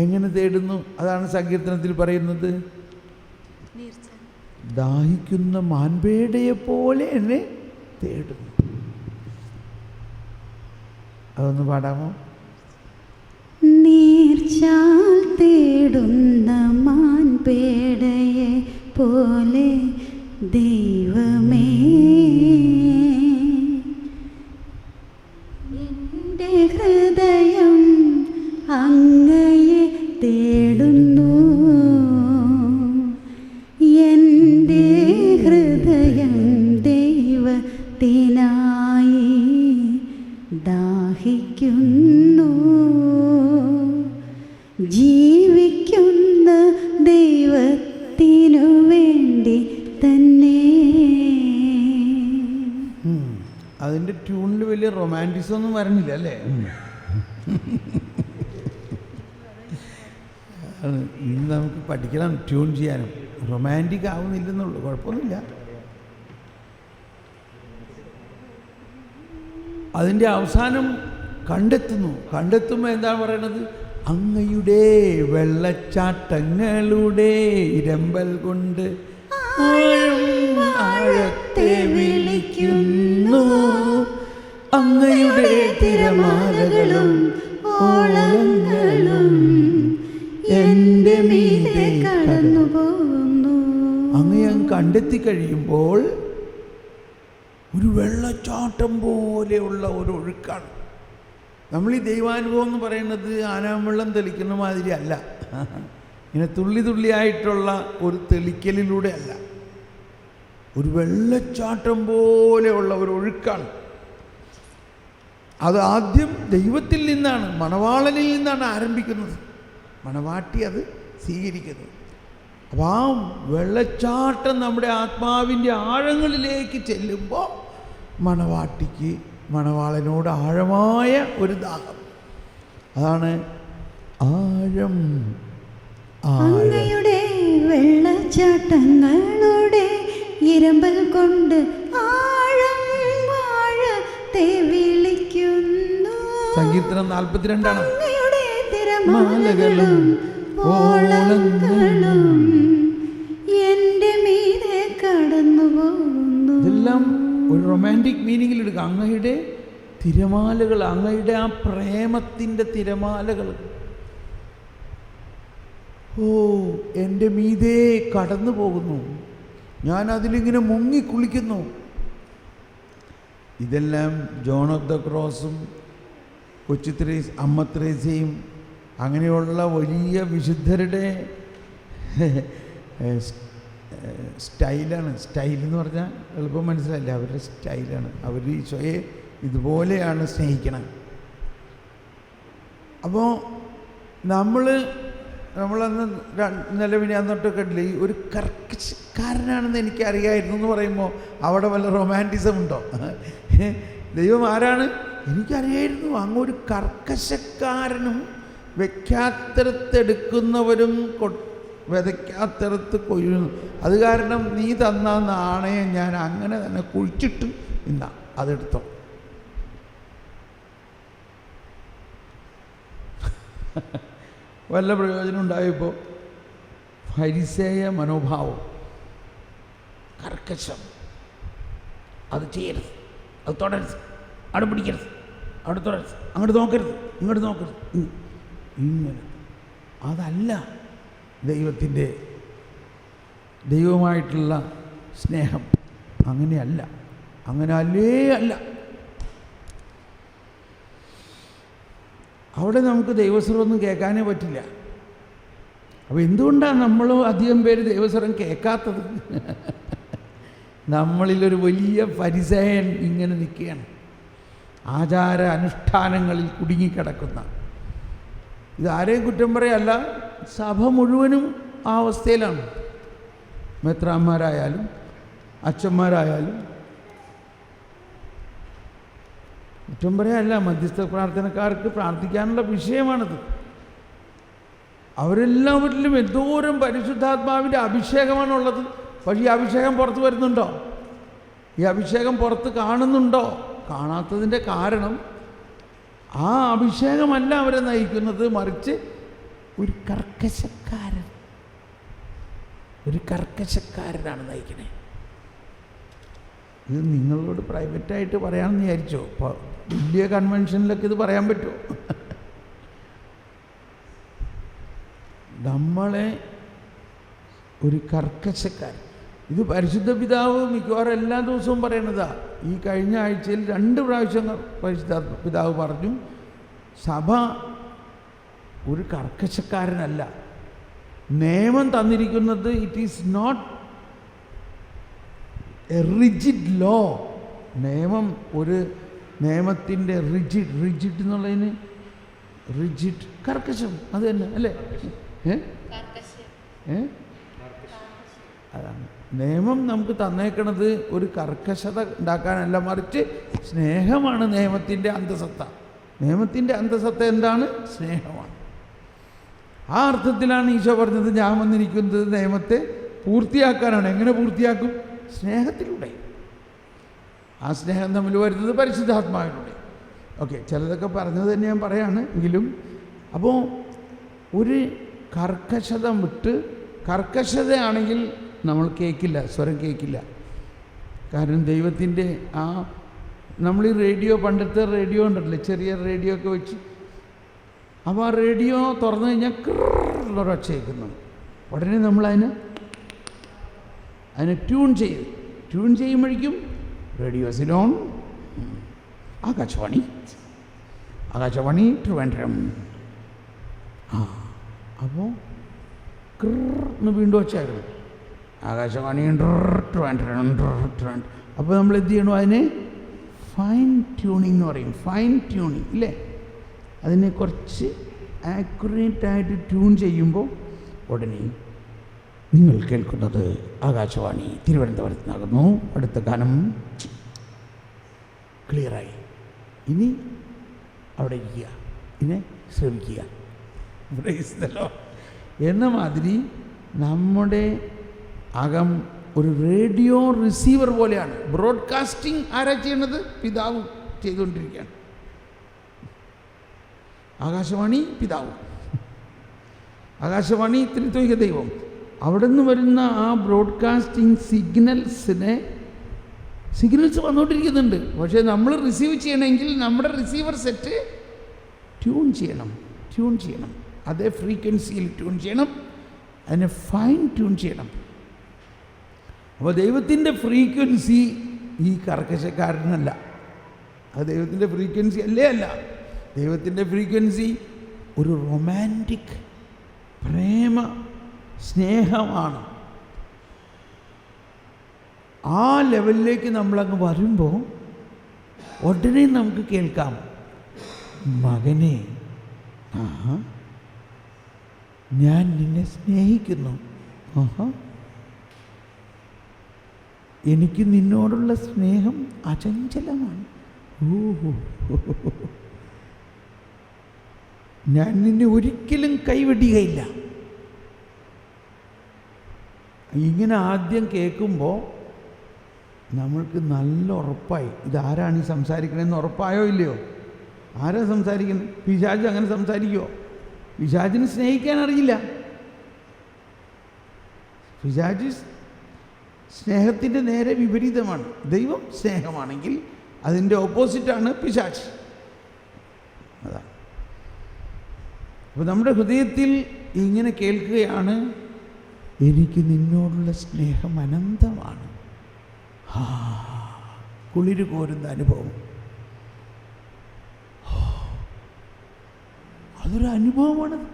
എങ്ങനെ തേടുന്നു? അതാണ് സങ്കീർത്തനത്തിൽ പറയുന്നത്, ദാഹിക്കുന്ന മാൻപേടയെ പോലെ എന്നെ തേടുന്നു. അതൊന്ന് പാടാമോ? നീർച്ചാൽ തേടുന്ന മാൻപേടയെ പോലെ ദൈവമേ എൻ്റെ ഹൃദയം അങ്ങയെ തേടുന്നു, എൻ്റെ ഹൃദയം ദൈവത്തിനായി ദാഹിക്കുന്നു, ജീവിക്കുന്ന ദൈവത്തിനു വേണ്ടി തന്നെ. അതിൻ്റെ ട്യൂണിൽ വലിയ റൊമാൻറ്റിസം ഒന്നും വരണില്ല അല്ലേ? ഇനി നമുക്ക് പഠിക്കണം ട്യൂൺ ചെയ്യാനും. റൊമാൻറ്റിക് ആവുന്നില്ലെന്നുള്ളൂ, കുഴപ്പമൊന്നുമില്ല. അതിൻ്റെ അവസാനം കണ്ടെത്തുമ്പോൾ എന്താണ് പറയണത്? അങ്ങയുടെ വെള്ളച്ചാട്ടങ്ങളുടെ ഇരമ്പൽ കൊണ്ട് ആഴത്തെ വിളിക്കുന്നു, അങ്ങയുടെ തിരമാലകളും ഓളങ്ങളും എൻ്റെ മീതെ കടന്നു പോകുന്നു. അങ്ങ് കണ്ടെത്തി കഴിയുമ്പോൾ ഒരു വെള്ളച്ചാട്ടം പോലെയുള്ള ഒരു ഒഴുക്കാണ്. നമ്മൾ ഈ ദൈവാനുഭവം എന്ന് പറയുന്നത് ആനാവെള്ളം തെളിക്കുന്ന മാതിരി അല്ല, ഇങ്ങനെ തുള്ളി തുള്ളിയായിട്ടുള്ള ഒരു തെളിക്കലിലൂടെ അല്ല, ഒരു വെള്ളച്ചാട്ടം പോലെയുള്ള ഒരു ഒഴുക്കാണ്. അത് ആദ്യം ദൈവത്തിൽ നിന്നാണ്, മണവാളനിൽ നിന്നാണ് ആരംഭിക്കുന്നത്, മണവാട്ടി അത് സ്വീകരിക്കുന്നത്. അപ്പോൾ ആ വെള്ളച്ചാട്ടം നമ്മുടെ ആത്മാവിൻ്റെ ആഴങ്ങളിലേക്ക് ചെല്ലുമ്പോൾ മണവാട്ടിക്ക് മണവാളനോട് ആഴമായ ഒരു ദാഹം. അതാണ് ആഴം. അങ്ങയുടെ വെള്ളച്ചാട്ടങ്ങളുടെ ഇരമ്പൽ കൊണ്ട് ആഴം ആഴത്തെ വിളിക്കുന്നു. സങ്കീർത്തനം 42 അങ്ങയുടെ തിരമാലകളും ഓളങ്ങളും എൻ്റെ മീതെ കടന്നു പോകുന്നു. ഇതെല്ലാം ഒരു റൊമാൻറ്റിക് മീനിങ്ങിൽ എടുക്കുക. അങ്ങയുടെ തിരമാലകൾ, അങ്ങയുടെ ആ പ്രേമത്തിൻ്റെ തിരമാലകൾ എൻ്റെ മീതെ കടന്നു പോകുന്നു, ഞാൻ അതിലിങ്ങനെ മുങ്ങിക്കുളിക്കുന്നു. ഇതെല്ലാം ജോൺ ഓഫ് ദ ക്രോസും കൊച്ചു അമ്മ ത്രേസ്യയും അങ്ങനെയുള്ള വലിയ വിശുദ്ധരുടെ സ്റ്റൈലാണ്. സ്റ്റൈൽ എന്ന് പറഞ്ഞാൽ എളുപ്പം മനസ്സിലായില്ല, അവരുടെ സ്റ്റൈലാണ്. അവർ ഈശോയെ ഇതുപോലെയാണ് സ്നേഹിക്കണം. അപ്പോൾ നമ്മളന്ന് നിലവിനെ അന്നോട്ടൊക്കെ ഇല്ലേ, ഒരു കർക്കശക്കാരനാണെന്ന് എനിക്കറിയായിരുന്നു എന്ന് പറയുമ്പോൾ അവിടെ വല്ല റൊമാൻറ്റിസം ഉണ്ടോ? ദൈവം ആരാണ് എനിക്കറിയായിരുന്നു. അങ്ങൊരു കർക്കശക്കാരനും വെക്കാത്തിടത്തെടുക്കുന്നവരും വിതയ്ക്കാത്തിടത്ത് കൊയ്യുന്നു. അത് കാരണം നീ തന്ന നാണയം ഞാൻ അങ്ങനെ തന്നെ കുഴിച്ചിട്ട് ഇന്ന അതെടുത്തോ. വല്ല പ്രയോജനം ഉണ്ടായപ്പോൾ ഫരിസേയ മനോഭാവം, കർക്കശം, അത് ചെയ്യരുത്, അത് തൊടരുത്, അവിടെ പിടിക്കരുത്, അവിടെ തൊടരുത്, അങ്ങോട്ട് നോക്കരുത്, ഇങ്ങോട്ട് നോക്കരുത്, ഇങ്ങനെ. അതല്ല ദൈവമായിട്ടുള്ള സ്നേഹം. അങ്ങനെയല്ല, അങ്ങനെ അല്ല. അവിടെ നമുക്ക് ദൈവസ്വരമൊന്നും കേൾക്കാനേ പറ്റില്ല. അപ്പോൾ എന്തുകൊണ്ടാണ് നമ്മൾ അധികം പേര് ദൈവസ്വരം കേൾക്കാത്തത്? നമ്മളിലൊരു വലിയ ഫരിസേയൻ ഇങ്ങനെ നിൽക്കുകയാണ്, ആചാര അനുഷ്ഠാനങ്ങളിൽ കുടുങ്ങിക്കിടക്കുന്ന. ഇതാരെയും കുറ്റം പറയല്ല, സഭ മുഴുവനും ആ അവസ്ഥയിലാണ്. മെത്രാന്മാരായാലും അച്ഛന്മാരായാലും. കുറ്റം പറയല്ല, മധ്യസ്ഥ പ്രാർത്ഥനക്കാർക്ക് പ്രാർത്ഥിക്കാനുള്ള വിഷയമാണത്. അവരെല്ലാവരിലും എന്തോരം പരിശുദ്ധാത്മാവിൻ്റെ അഭിഷേകമാണുള്ളത്. പക്ഷേ ഈ അഭിഷേകം പുറത്ത് വരുന്നുണ്ടോ? ഈ അഭിഷേകം പുറത്ത് കാണുന്നുണ്ടോ? കാണാത്തതിൻ്റെ കാരണം ആ അഭിഷേകമല്ല അവരെ നയിക്കുന്നത്, മറിച്ച് ഒരു കർക്കശക്കാരനാണ് നയിക്കണേ. ഇത് നിങ്ങളോട് പ്രൈവറ്റായിട്ട് പറയാമെന്ന് വിചാരിച്ചോ? വലിയ കൺവെൻഷനിലൊക്കെ ഇത് പറയാൻ പറ്റുമോ? നമ്മളെ ഒരു കർക്കശക്കാരൻ. ഇത് പരിശുദ്ധ പിതാവ് മിക്കവാറും എല്ലാ ദിവസവും പറയണതാ. ഈ കഴിഞ്ഞ ആഴ്ചയിൽ 2 പ്രാവശ്യം പരിശുദ്ധ പിതാവ് പറഞ്ഞു, സഭ ഒരു കർക്കശക്കാരനല്ല. നിയമം തന്നിരിക്കുന്നത് it is not a rigid law. നിയമം ഒരു നിയമത്തിൻ്റെ റിജിഡ് എന്നുള്ളതിന് റിജിഡ് കർക്കശം, അത് തന്നെ അല്ലേ? അതാണ് നിയമം നമുക്ക് തന്നേക്കണത്. ഒരു കർക്കശത ഉണ്ടാക്കാനല്ല, മറിച്ച് സ്നേഹമാണ് നിയമത്തിൻ്റെ അന്തസത്ത. നിയമത്തിൻ്റെ അന്തസത്ത എന്താണ്? സ്നേഹമാണ്. ആ അർത്ഥത്തിലാണ് ഈശോ പറഞ്ഞത്, ഞാൻ വന്നിരിക്കുന്നത് നിയമത്തെ പൂർത്തിയാക്കാനാണ്. എങ്ങനെ പൂർത്തിയാക്കും? സ്നേഹത്തിലൂടെ. ആ സ്നേഹം തമ്മിൽ വരുന്നത് പരിശുദ്ധാത്മാവിലൂടെ. ഓക്കെ, ചിലതൊക്കെ പറഞ്ഞത് തന്നെ ഞാൻ പറയാണ് എങ്കിലും. അപ്പോൾ ഒരു കർക്കശത വിട്ട്, കർക്കശതയാണെങ്കിൽ നമ്മൾ കേൾക്കില്ല, സ്വരം കേൾക്കില്ല. കാരണം ദൈവത്തിൻ്റെ ആ നമ്മൾ ഈ റേഡിയോ, പണ്ടത്തെ റേഡിയോ ഉണ്ടല്ലേ, ചെറിയ റേഡിയോ ഒക്കെ വെച്ച്, അപ്പോൾ ആ റേഡിയോ തുറന്നു കഴിഞ്ഞാൽ ഒരൊച്ച കേൾക്കുന്നു. ഉടനെ നമ്മളതിനെ ട്യൂൺ ചെയ്യുമ്പോഴേക്കും റേഡിയോ സിലോൺ, ആകാശവാണി ട്രിവാൻഡ്രം. അപ്പോൾ എന്ന് വീണ്ടും ഒച്ചയായിരുന്നു, ആകാശവാണി ട്രിവാൻഡ്രം. അപ്പോൾ നമ്മൾ എന്ത് ചെയ്യണം? അതിനെ ഫൈൻ ട്യൂണിങ് എന്ന് പറയും. ഫൈൻ ട്യൂണിങ് ഇല്ലേ? അതിനെ കുറച്ച് ആക്യുറേറ്റായിട്ട് ട്യൂൺ ചെയ്യുമ്പോൾ ഉടനെ നിങ്ങൾ കേൾക്കുന്നത് ആകാശവാണി തിരുവനന്തപുരത്ത് നിന്നാകുന്നു. അടുത്ത ഗാനം ക്ലിയറായി. ഇനി അവിടെ ഇരിക്കുക, ഇതിനെ ശ്രമിക്കുക. എന്ന മാതിരി നമ്മുടെ അകം ഒരു റേഡിയോ റിസീവർ പോലെയാണ്. ബ്രോഡ്കാസ്റ്റിംഗ് ആരാ ചെയ്യണത്? പിതാവ് ചെയ്തുകൊണ്ടിരിക്കുകയാണ്. ആകാശവാണി പിതാവ്, ആകാശവാണി ത്രിത്വിക ദൈവം. അവിടെ നിന്ന് വരുന്ന ആ ബ്രോഡ്കാസ്റ്റിംഗ് സിഗ്നൽസ് വന്നുകൊണ്ടിരിക്കുന്നുണ്ട്. പക്ഷേ നമ്മൾ റിസീവ് ചെയ്യണമെങ്കിൽ നമ്മുടെ റിസീവർ സെറ്റ് ട്യൂൺ ചെയ്യണം. അതേ ഫ്രീക്വൻസിയിൽ ട്യൂൺ ചെയ്യണം, അതിനെ ഫൈൻ ട്യൂൺ ചെയ്യണം. അപ്പോൾ ദൈവത്തിൻ്റെ ഫ്രീക്വൻസി ഈ കർക്കശക്കാരനല്ല. അത് ദൈവത്തിൻ്റെ ഫ്രീക്വൻസി അല്ല. ദൈവത്തിൻ്റെ ഫ്രീക്വൻസി ഒരു റൊമാൻറ്റിക് പ്രേമ സ്നേഹമാണ്. ആ ലെവലിലേക്ക് നമ്മളങ്ങ് വരുമ്പോൾ ഉടനെ നമുക്ക് കേൾക്കാം, മകനെ, ഞാൻ നിന്നെ സ്നേഹിക്കുന്നു. എനിക്ക് നിന്നോടുള്ള സ്നേഹം അചഞ്ചലമാണ്. ഞാൻ നിന്നെ ഒരിക്കലും കൈവെടികയില്ല. ഇങ്ങനെ ആദ്യം കേൾക്കുമ്പോൾ നമ്മൾക്ക് നല്ല ഉറപ്പായി, ഇതാരാണ് ഈ സംസാരിക്കണമെന്ന് ഉറപ്പായോ ഇല്ലയോ? ആരാ സംസാരിക്കുന്നത്? പിശാച് അങ്ങനെ സംസാരിക്കുമോ? പിശാചിന് സ്നേഹിക്കാൻ അറിയില്ല. പിശാച് സ്നേഹത്തിൻ്റെ നേരെ വിപരീതമാണ്. ദൈവം സ്നേഹമാണെങ്കിൽ അതിൻ്റെ ഓപ്പോസിറ്റാണ് പിശാച്. അതാണ്. അപ്പോൾ നമ്മുടെ ഹൃദയത്തിൽ ഇങ്ങനെ കേൾക്കുകയാണ്, എനിക്ക് നിന്നോടുള്ള സ്നേഹം അനന്തമാണ്. കുളിര് കോരുന്ന അനുഭവം. അതൊരു അനുഭവമാണത്.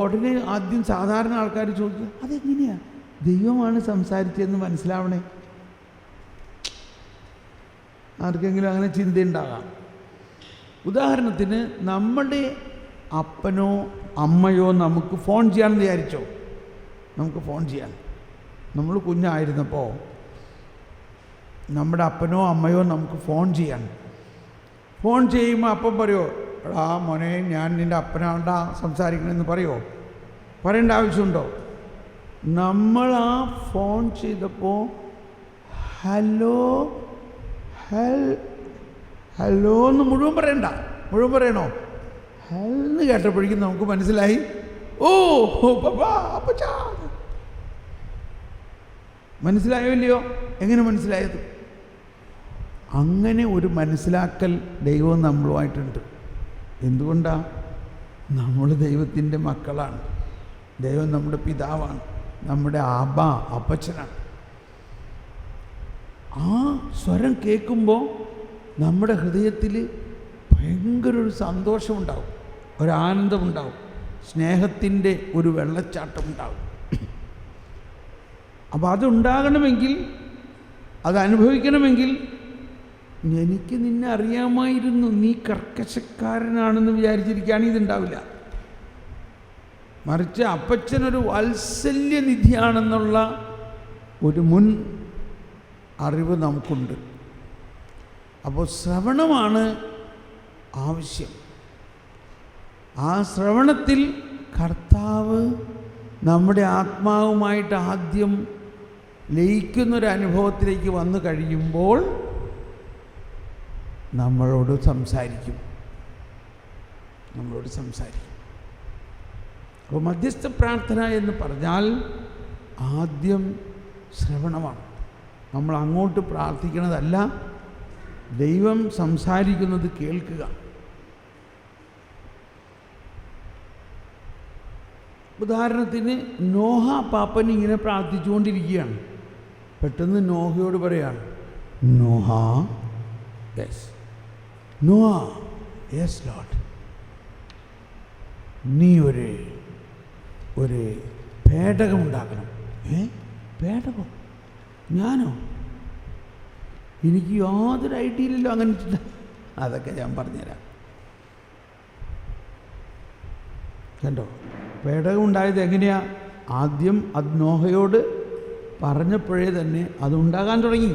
ഉടനെ ആദ്യം സാധാരണ ആൾക്കാർ ചോദിക്കും, അതെങ്ങനെയാണ് ദൈവമാണ് സംസാരിച്ചതെന്ന് മനസ്സിലാവണേ? ആർക്കെങ്കിലും അങ്ങനെ ചിന്തയുണ്ടാകാം. ഉദാഹരണത്തിന്, നമ്മുടെ അപ്പനോ അമ്മയോ നമുക്ക് ഫോൺ ചെയ്യാമെന്ന് വിചാരിച്ചോ, നമുക്ക് ഫോൺ ചെയ്യാൻ. നമ്മൾ കുഞ്ഞായിരുന്നപ്പോൾ നമ്മുടെ അപ്പനോ അമ്മയോ നമുക്ക് ഫോൺ ചെയ്യാൻ. ഫോൺ ചെയ്യുമ്പോൾ അപ്പം പറയുമോ, എടാ മോനെ ഞാൻ നിൻ്റെ അപ്പനാണ്ടാ സംസാരിക്കണമെന്ന് പറയുമോ? പറയേണ്ട ആവശ്യമുണ്ടോ? നമ്മൾ ആ ഫോൺ ചെയ്തപ്പോൾ ഹലോ ഹലോ എന്ന് മുഴുവൻ പറയണ്ട, മുഴുവൻ പറയണോ? ഹെൽന്ന് കേട്ടപ്പോഴേക്കും നമുക്ക് മനസ്സിലായി, ഓ പപ്പാ അപ്പച്ചാ. മനസ്സിലായോ ഇല്ലയോ? എങ്ങനെ മനസ്സിലായത്? അങ്ങനെ ഒരു മനസ്സിലാക്കൽ ദൈവം നമ്മളുമായിട്ടുണ്ട്. എന്തുകൊണ്ടാണ്? നമ്മൾ ദൈവത്തിൻ്റെ മക്കളാണ്. ദൈവം നമ്മുടെ പിതാവാണ്, നമ്മുടെ അപ്പച്ചനാണ്. ആ സ്വരം കേൾക്കുമ്പോൾ നമ്മുടെ ഹൃദയത്തിൽ ഭയങ്കര ഒരു സന്തോഷമുണ്ടാവും, ഒരാനന്ദമുണ്ടാവും, സ്നേഹത്തിൻ്റെ ഒരു വെള്ളച്ചാട്ടമുണ്ടാവും. അപ്പോൾ അതുണ്ടാകണമെങ്കിൽ, അതനുഭവിക്കണമെങ്കിൽ, എനിക്ക് നിന്നെ അറിയാമായിരുന്നു, നീ കർക്കശക്കാരനാണെന്ന് വിചാരിച്ചിരിക്കുകയാണെങ്കിൽ ഇതുണ്ടാവില്ല. മറിച്ച് അപ്പച്ചനൊരു വാത്സല്യനിധിയാണെന്നുള്ള ഒരു മുൻ അറിവ് നമുക്കുണ്ട്. അപ്പോൾ ശ്രവണമാണ് ആവശ്യം. ആ ശ്രവണത്തിൽ കർത്താവ് നമ്മുടെ ആത്മാവുമായിട്ട് ആദ്യം ലയിക്കുന്നൊരനുഭവത്തിലേക്ക് വന്നു കഴിയുമ്പോൾ നമ്മളോട് സംസാരിക്കും. അപ്പോൾ മധ്യസ്ഥ പ്രാർത്ഥന എന്ന് പറഞ്ഞാൽ ആദ്യം ശ്രവണമാണ്. നമ്മൾ അങ്ങോട്ട് പ്രാർത്ഥിക്കണതല്ല, ദൈവം സംസാരിക്കുന്നത് കേൾക്കുക. ഉദാഹരണത്തിന് നോഹ പാപ്പൻ ഇങ്ങനെ പ്രാർത്ഥിച്ചുകൊണ്ടിരിക്കുകയാണ്. പെട്ടെന്ന് നോഹയോട് പറയാണ്, നോഹ, യെസ് ലോർഡ്, നീ ഒരു പേടകം ഉണ്ടാക്കണം. പേടകം? ഞാനോ? എനിക്ക് യാതൊരു ഐഡിയ ഇല്ലല്ലോ അങ്ങനെ. അതൊക്കെ ഞാൻ പറഞ്ഞുതരാം. കണ്ടോ, പേടകം ഉണ്ടായത് എങ്ങനെയാ? ആദ്യം അത് നോഹയോട് പറഞ്ഞപ്പോഴേ തന്നെ അതുണ്ടാകാൻ തുടങ്ങി.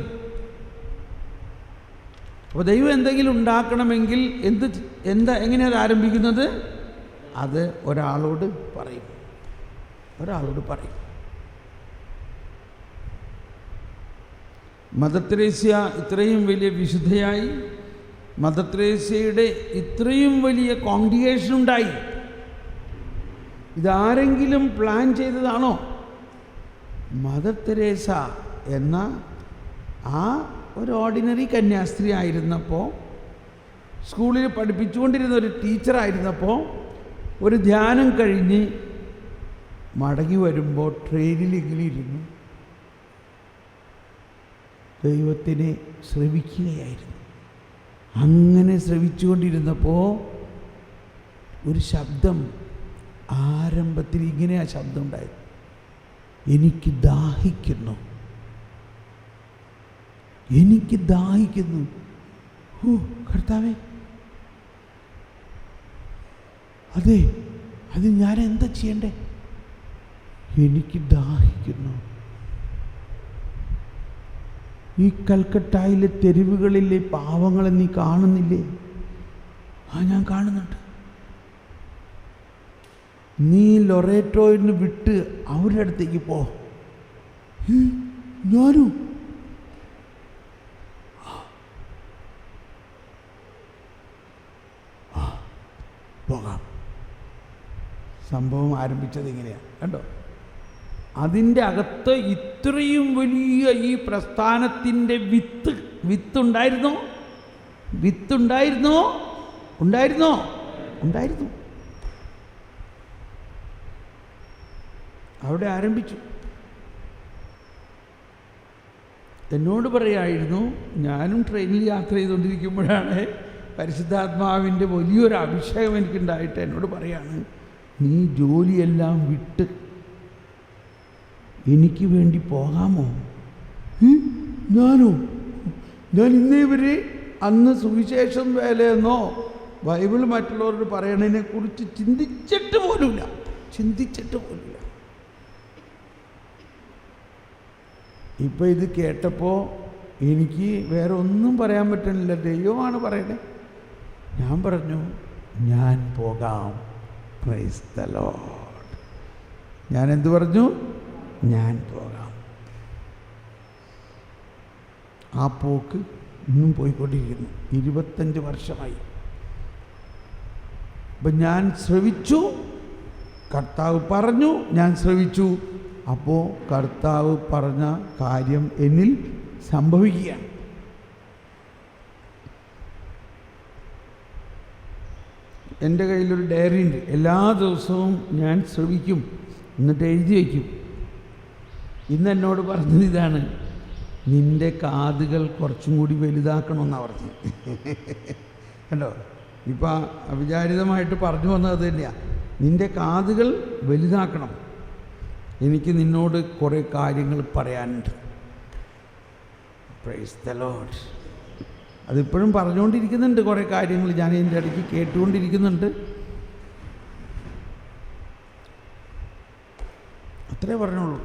അപ്പോൾ ദൈവം എന്തെങ്കിലും ഉണ്ടാക്കണമെങ്കിൽ എങ്ങനെയത് ആരംഭിക്കുന്നത്? അത് ഒരാളോട് പറയും. മദർ തെരേസ്യ ഇത്രയും വലിയ വിശുദ്ധയായി, മദർ തെരേസ്യയുടെ ഇത്രയും വലിയ കോൺഗ്രിഗേഷൻ ഉണ്ടായി. ഇതാരെങ്കിലും പ്ലാൻ ചെയ്തതാണോ? മദർ തെരേസ എന്ന ആ ഒരു ഓർഡിനറി കന്യാസ്ത്രീ ആയിരുന്നപ്പോൾ, സ്കൂളിൽ പഠിപ്പിച്ചുകൊണ്ടിരുന്ന ഒരു ടീച്ചറായിരുന്നപ്പോൾ, ഒരു ധ്യാനം കഴിഞ്ഞ് മടങ്ങി വരുമ്പോൾ ട്രെയിനിലെങ്കിലും ഇരുന്നു ദൈവത്തിനെ ശ്രവിക്കുകയായിരുന്നു. അങ്ങനെ ശ്രവിച്ചുകൊണ്ടിരുന്നപ്പോൾ ഒരു ശബ്ദം, ആരംഭത്തിൽ ഇങ്ങനെയാ ശബ്ദം ഉണ്ടായത്, എനിക്ക് ദാഹിക്കുന്നു. ഓ കർത്താവേ, അതെ, അത് ഞാൻ എന്താ ചെയ്യണ്ടേ? എനിക്ക് ദാഹിക്കുന്നു. ഈ കൽക്കട്ടയിലെ തെരുവുകളിലെ പാവങ്ങളെ നീ കാണുന്നില്ലേ? ഞാൻ കാണുന്നുണ്ട്. നീ ലൊറേറ്റോയിൽ നിന്ന് വിട്ട് അവരുടെ അടുത്തേക്ക് പോ. ഞാനും പോകാം. സംഭവം ആരംഭിച്ചത് ഇങ്ങനെയാണ്, കണ്ടോ? അതിൻ്റെ അകത്ത് ഇത്രയും വലിയ ഈ പ്രസ്ഥാനത്തിൻ്റെ വിത്തുണ്ടായിരുന്നോ? ഉണ്ടായിരുന്നു. അവിടെ ആരംഭിച്ചു. എന്നോട് പറയായിരുന്നു, ഞാനും ട്രെയിനിൽ യാത്ര ചെയ്തുകൊണ്ടിരിക്കുമ്പോഴാണ് പരിശുദ്ധാത്മാവിൻ്റെ വലിയൊരു അഭിഷേകം എനിക്കുണ്ടായിട്ട് എന്നോട് പറയാണ്, നീ ജോലിയെല്ലാം വിട്ട് എനിക്ക് വേണ്ടി പോകാമോ? ഞാൻ ഇന്നേ വരെ അന്ന് സുവിശേഷം വേലയെന്നോ ബൈബിൾ മറ്റുള്ളവരോട് പറയണതിനെക്കുറിച്ച് ചിന്തിച്ചിട്ട് പോലുമില്ല. ഇപ്പം ഇത് കേട്ടപ്പോൾ എനിക്ക് വേറെ ഒന്നും പറയാൻ പറ്റുന്നില്ല, ദൈവമാണ് പറയണേ. ഞാൻ പറഞ്ഞു, ഞാൻ പോകാം. Praise the Lord. ഞാൻ എന്ത് പറഞ്ഞു? ഞാൻ പോകാം. ആ പോക്ക് ഇന്നും പോയിക്കൊണ്ടിരിക്കുന്നു. 25 വർഷമായി. അപ്പം ഞാൻ ശ്രവിച്ചു, കർത്താവ് പറഞ്ഞു, ഞാൻ ശ്രവിച്ചു. അപ്പോൾ കർത്താവ് പറഞ്ഞ കാര്യം എന്നിൽ സംഭവിക്കുകയാണ്. എൻ്റെ കയ്യിലൊരു ഡയറി ഉണ്ട്. എല്ലാ ദിവസവും ഞാൻ ശ്രവിക്കും, എന്നിട്ട് എഴുതി വയ്ക്കും. ഇന്ന് എന്നോട് പറഞ്ഞത് ഇതാണ്, നിൻ്റെ കാതുകൾ കുറച്ചും കൂടി വലുതാക്കണമെന്നാണ് പറഞ്ഞത്. കണ്ടോ, ഇപ്പം അവിചാരിതമായിട്ട് പറഞ്ഞു വന്നത് തന്നെയാണ്. നിൻ്റെ കാതുകൾ വലുതാക്കണം, എനിക്ക് നിന്നോട് കുറേ കാര്യങ്ങൾ പറയാനുണ്ട്. Praise the Lord. അതിപ്പോഴും പറഞ്ഞുകൊണ്ടിരിക്കുന്നുണ്ട് കുറേ കാര്യങ്ങൾ, ഞാൻ ഇതിൻ്റെ ഇടയ്ക്ക് കേട്ടുകൊണ്ടിരിക്കുന്നുണ്ട്. അത്രേ പറഞ്ഞുള്ളൂ.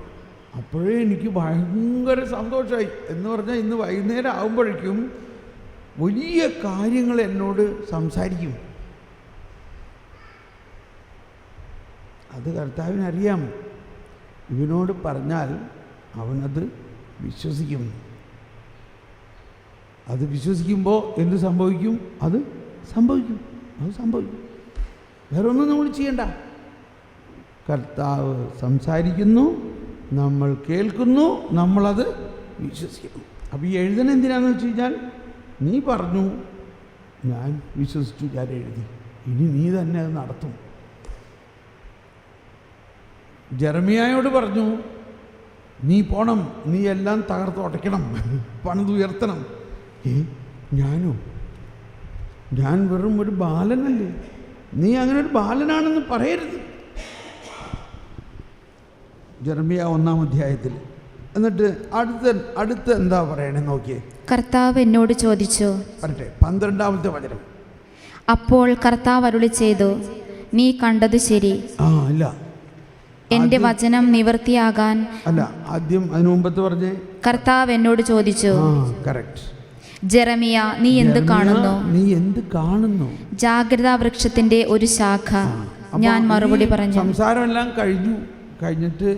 അപ്പോഴേ എനിക്ക് ഭയങ്കര സന്തോഷമായി. എന്ന് പറഞ്ഞാൽ ഇന്ന് വൈകുന്നേരം ആകുമ്പോഴേക്കും വലിയ കാര്യങ്ങൾ എന്നോട് സംസാരിക്കും. അത് കർത്താവിനറിയാം. ഇവനോട് പറഞ്ഞാൽ അവനത് വിശ്വസിക്കും. അത് വിശ്വസിക്കുമ്പോൾ എന്ത് സംഭവിക്കും? അത് സംഭവിക്കും. വേറെ ഒന്നും നമ്മൾ ചെയ്യണ്ട. കർത്താവ് സംസാരിക്കുന്നു, നമ്മൾ കേൾക്കുന്നു, നമ്മളത് വിശ്വസിക്കുന്നു. അപ്പോൾ ഈ എഴുതണം എന്തിനാണെന്ന് വെച്ച് കഴിഞ്ഞാൽ, നീ പറഞ്ഞു, ഞാൻ വിശ്വസിച്ചു, ഞാൻ എഴുതി, ഇനി നീ തന്നെ അത് നടത്തും. ജെറമിയായോട് പറഞ്ഞു, നീ പോണം, നീ എല്ലാം തകർത്ത് ഉടയ്ക്കണം, പണിതുയർത്തണം. ഞാനോ? ഞാൻ വെറും ഒരു ബാലനല്ലേ? നീ അങ്ങനെ ഒരു ബാലനാണെന്ന് പറയരുത്. ജെറമിയ 1-ാം അധ്യായത്തിൽ. എന്നിട്ട് അടുത്ത് എന്താ പറയണേ നോക്കിയേ. കർത്താവ് എന്നോട് ചോദിച്ചു. പറട്ടെ, 12-ാമത്തെ വചനം. അപ്പോൾ കർത്താവ് അരുളി ചെയ്തു, നീ കണ്ടത് ശരി. അല്ല, എന്റെ വചനം നിവൃത്തിയാകാൻ. അല്ല, ആദ്യം അതിനു മുമ്പത്ത് പറഞ്ഞേ. കർത്താവ് എന്നോട് ചോദിച്ചു. കറക്റ്റ്. ജെറമിയ, നീ എന്ത് കാണുന്നു? നീ എന്ത് കാണുന്നു? ജാഗ്രതാ വൃക്ഷത്തിന്റെ ഒരു ശാഖ. ഞാൻ മറുപടി പറഞ്ഞു. സംസാരമെല്ലാം കഴിഞ്ഞിട്ട്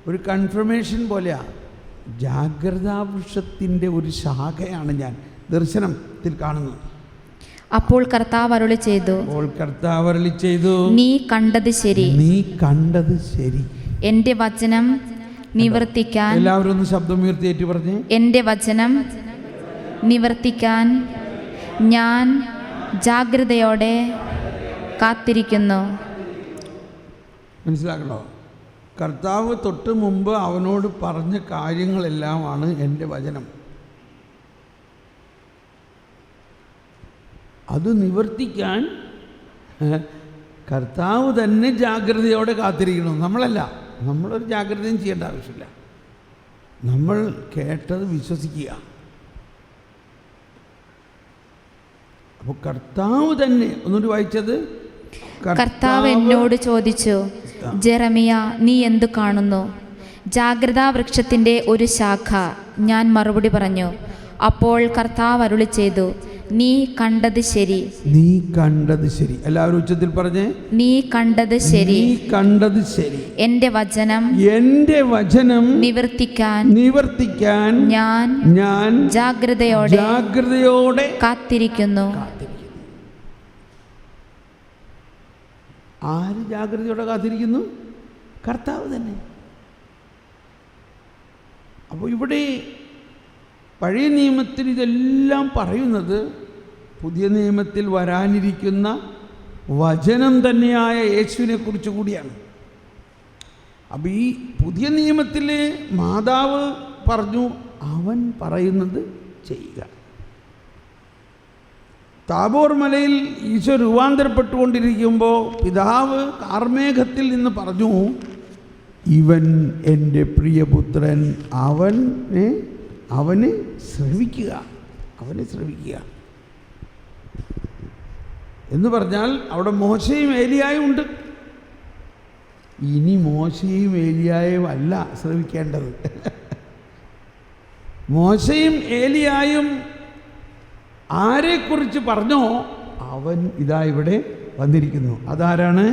ഒരു കൺഫർമേഷൻ പോലെയാ. ജാഗ്രതാ വൃക്ഷത്തിന്റെ ഒരു ശാഖയാണ് ഞാൻ ദർശനത്തിൽ കാണുന്നത്. അപ്പോൾ കർത്താവ് അരുളി ചെയ്തു, നീ കണ്ടത് ശരി. എന്റെ വചനം നിവർത്തിക്കാൻ. എല്ലാവരും ഒന്ന് ശബ്ദം ഉയർത്തിയേറ്റ് പറഞ്ഞേ. എന്റെ വചനം നിവർത്തിക്കാൻ ഞാൻ ജാഗ്രതയോടെ കാത്തിരിക്കുന്നു. മനസ്സിലാക്കണോ? കർത്താവ് തൊട്ട് മുമ്പ് അവനോട് പറഞ്ഞ കാര്യങ്ങളെല്ലാമാണ് എൻ്റെ വചനം. അത് നിവർത്തിക്കാൻ കർത്താവ് തന്നെ ജാഗ്രതയോടെ കാത്തിരിക്കണം. നമ്മളല്ല, നമ്മളൊരു ജാഗ്രതയും ചെയ്യേണ്ട ആവശ്യമില്ല. നമ്മൾ കേട്ടത് വിശ്വസിക്കുക. അപ്പോൾ കർത്താവ് തന്നെ, ഒന്നുകൂടി വായിച്ചത്. കർത്താവ് എന്നോട് ചോദിച്ചു, ജെറമിയ, നീ എന്തു കാണുന്നു? ജാഗ്രതാ വൃക്ഷത്തിന്റെ ഒരു ശാഖ. ഞാൻ മറുപടി പറഞ്ഞു. അപ്പോൾ കർത്താവ് അരുളി ചെയ്തു, നീ കണ്ടത് ശരി. എല്ലാവരും ഉച്ചത്തിൽ പറഞ്ഞേ. നീ കണ്ടത് ശരി. എന്റെ വചനം നിവർത്തിക്കാൻ ഞാൻ ജാഗ്രതയോടെ കാത്തിരിക്കുന്നു. ആര് ജാഗ്രതയോടെ കാത്തിരിക്കുന്നു? കർത്താവ് തന്നെ. അപ്പോൾ ഇവിടെ പഴയ നിയമത്തിൽ ഇതെല്ലാം പറയുന്നത് പുതിയ നിയമത്തിൽ വരാനിരിക്കുന്ന വചനം തന്നെയായ യേശുവിനെ കുറിച്ച് കൂടിയാണ്. അപ്പോൾ ഈ പുതിയ നിയമത്തിലെ മാതാവ് പറഞ്ഞു, അവൻ പറയുന്നത് ചെയ്യുക. താബോർ മലയിൽ ഈശോ രൂപാന്തരപ്പെട്ടുകൊണ്ടിരിക്കുമ്പോൾ പിതാവ് കാർമേഘത്തിൽ നിന്ന് പറഞ്ഞു, ഇവൻ എൻ്റെ പ്രിയപുത്രൻ, അവനെ ശ്രവിക്കുക എന്ന് പറഞ്ഞാൽ അവിടെ മോശയും ഏലിയായും ഉണ്ട്. ഇനി മോശയും ഏലിയായും അല്ല ശ്രവിക്കേണ്ടത്. മോശയും ഏലിയായും ആരെക്കുറിച്ച് പറഞ്ഞോ അവൻ ഇതാ ഇവിടെ വന്നിരിക്കുന്നു. അതാരാണ്?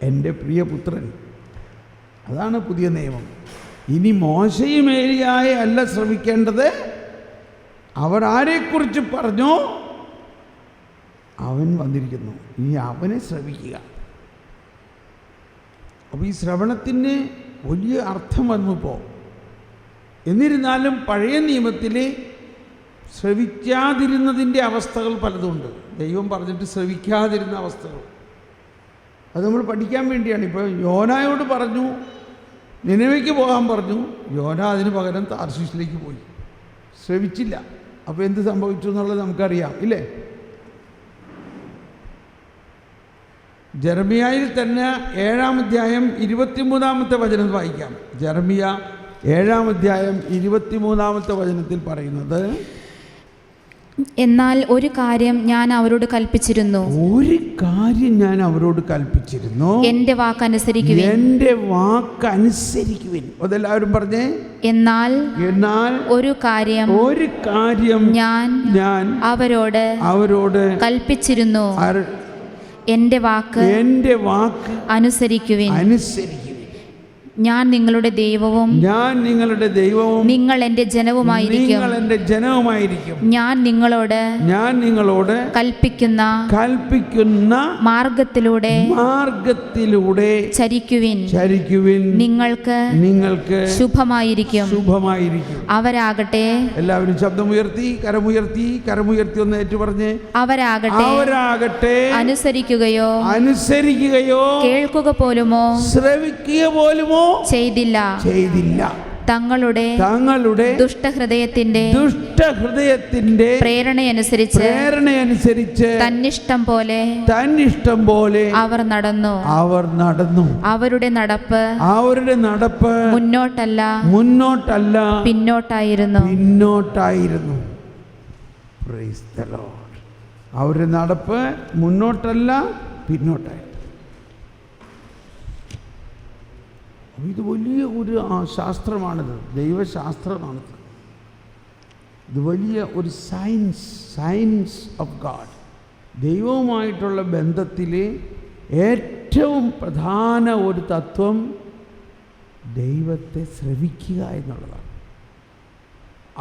എൻ്റെ പ്രിയപുത്രൻ. അതാണ് പുതിയ നിയമം. ഇനി മോശയും ഏലിയായെ അല്ല ശ്രവിക്കേണ്ടത്, അവർ ആരെക്കുറിച്ച് പറഞ്ഞോ അവൻ വന്നിരിക്കുന്നു. ഇനി അവനെ ശ്രവിക്കുക. അപ്പോൾ ഈ ശ്രവണത്തിന് വലിയ അർത്ഥം വന്നപ്പോൾ, എന്നിരുന്നാലും പഴയ നിയമത്തിൽ ശ്രവിക്കാതിരുന്നതിൻ്റെ അവസ്ഥകൾ പലതുണ്ട്. ദൈവം പറഞ്ഞിട്ട് ശ്രവിക്കാതിരുന്ന അവസ്ഥകൾ അത് നമ്മൾ പഠിക്കാൻ വേണ്ടിയാണ്. ഇപ്പോൾ യോനായോട് പറഞ്ഞു, നിനവയ്ക്ക് പോകാൻ പറഞ്ഞു. യോന അതിന് പകരം താർശീഷിലേക്ക് പോയി, ശ്രവിച്ചില്ല. അപ്പോൾ എന്ത് സംഭവിച്ചു എന്നുള്ളത് നമുക്കറിയാം ഇല്ലേ? ജെറമിയായിൽ തന്നെ 7-ാം അധ്യായം 23-ാമത്തെ വചനം വായിക്കാം. ജെറമിയ 7-ാം അധ്യായം 23-ാമത്തെ വചനത്തിൽ പറയുന്നത്, എന്നാൽ ഒരു കാര്യം ഞാൻ അവരോട് കൽപ്പിച്ചിരുന്നു, എന്റെ വാക്കനുസരിക്കുവിൻ. അതെല്ലാവരും പറഞ്ഞേ, എന്നാൽ ഒരു കാര്യം ഞാൻ അവരോട് കൽപ്പിച്ചിരുന്നു, എന്റെ വാക്ക് അനുസരിക്കുവിൻ. ഞാൻ നിങ്ങളുടെ ദൈവവും നിങ്ങൾ എൻ്റെ ജനവുമായിരിക്കും. ഞാൻ നിങ്ങളോട് കൽപ്പിക്കുന്ന മാർഗത്തിലൂടെ ചരിക്കുവിൻ. നിങ്ങൾക്ക് ശുഭമായിരിക്കും. അവരാകട്ടെ, എല്ലാവരും ശബ്ദമുയർത്തി കരമുയർത്തി ഒന്ന് ഏറ്റു പറഞ്ഞേ, അവരാകട്ടെ അനുസരിക്കുകയോ കേൾക്കുക പോലുമോ ശ്രവിക്കുക പോലുമോ ചെയ്തില്ല. തങ്ങളുടെ ദുഷ്ടഹൃദയത്തിന്റെ പ്രേരണയനുസരിച്ച് തന്നിഷ്ടം പോലെ അവർ നടന്നു. അവരുടെ നടപ്പ് മുന്നോട്ടല്ല പിന്നോട്ടായിരുന്നു. അവരുടെ നടപ്പ് മുന്നോട്ടല്ല പിന്നോട്ടായി. ഇത് വലിയ ഒരു ശാസ്ത്രമാണിത്, ദൈവശാസ്ത്രമാണിത്. ഇത് വലിയ ഒരു സയൻസ് ഓഫ് ഗാഡ്. ദൈവവുമായിട്ടുള്ള ബന്ധത്തിൽ ഏറ്റവും പ്രധാന ഒരു തത്വം ദൈവത്തെ ശ്രവിക്കുക എന്നുള്ളതാണ്.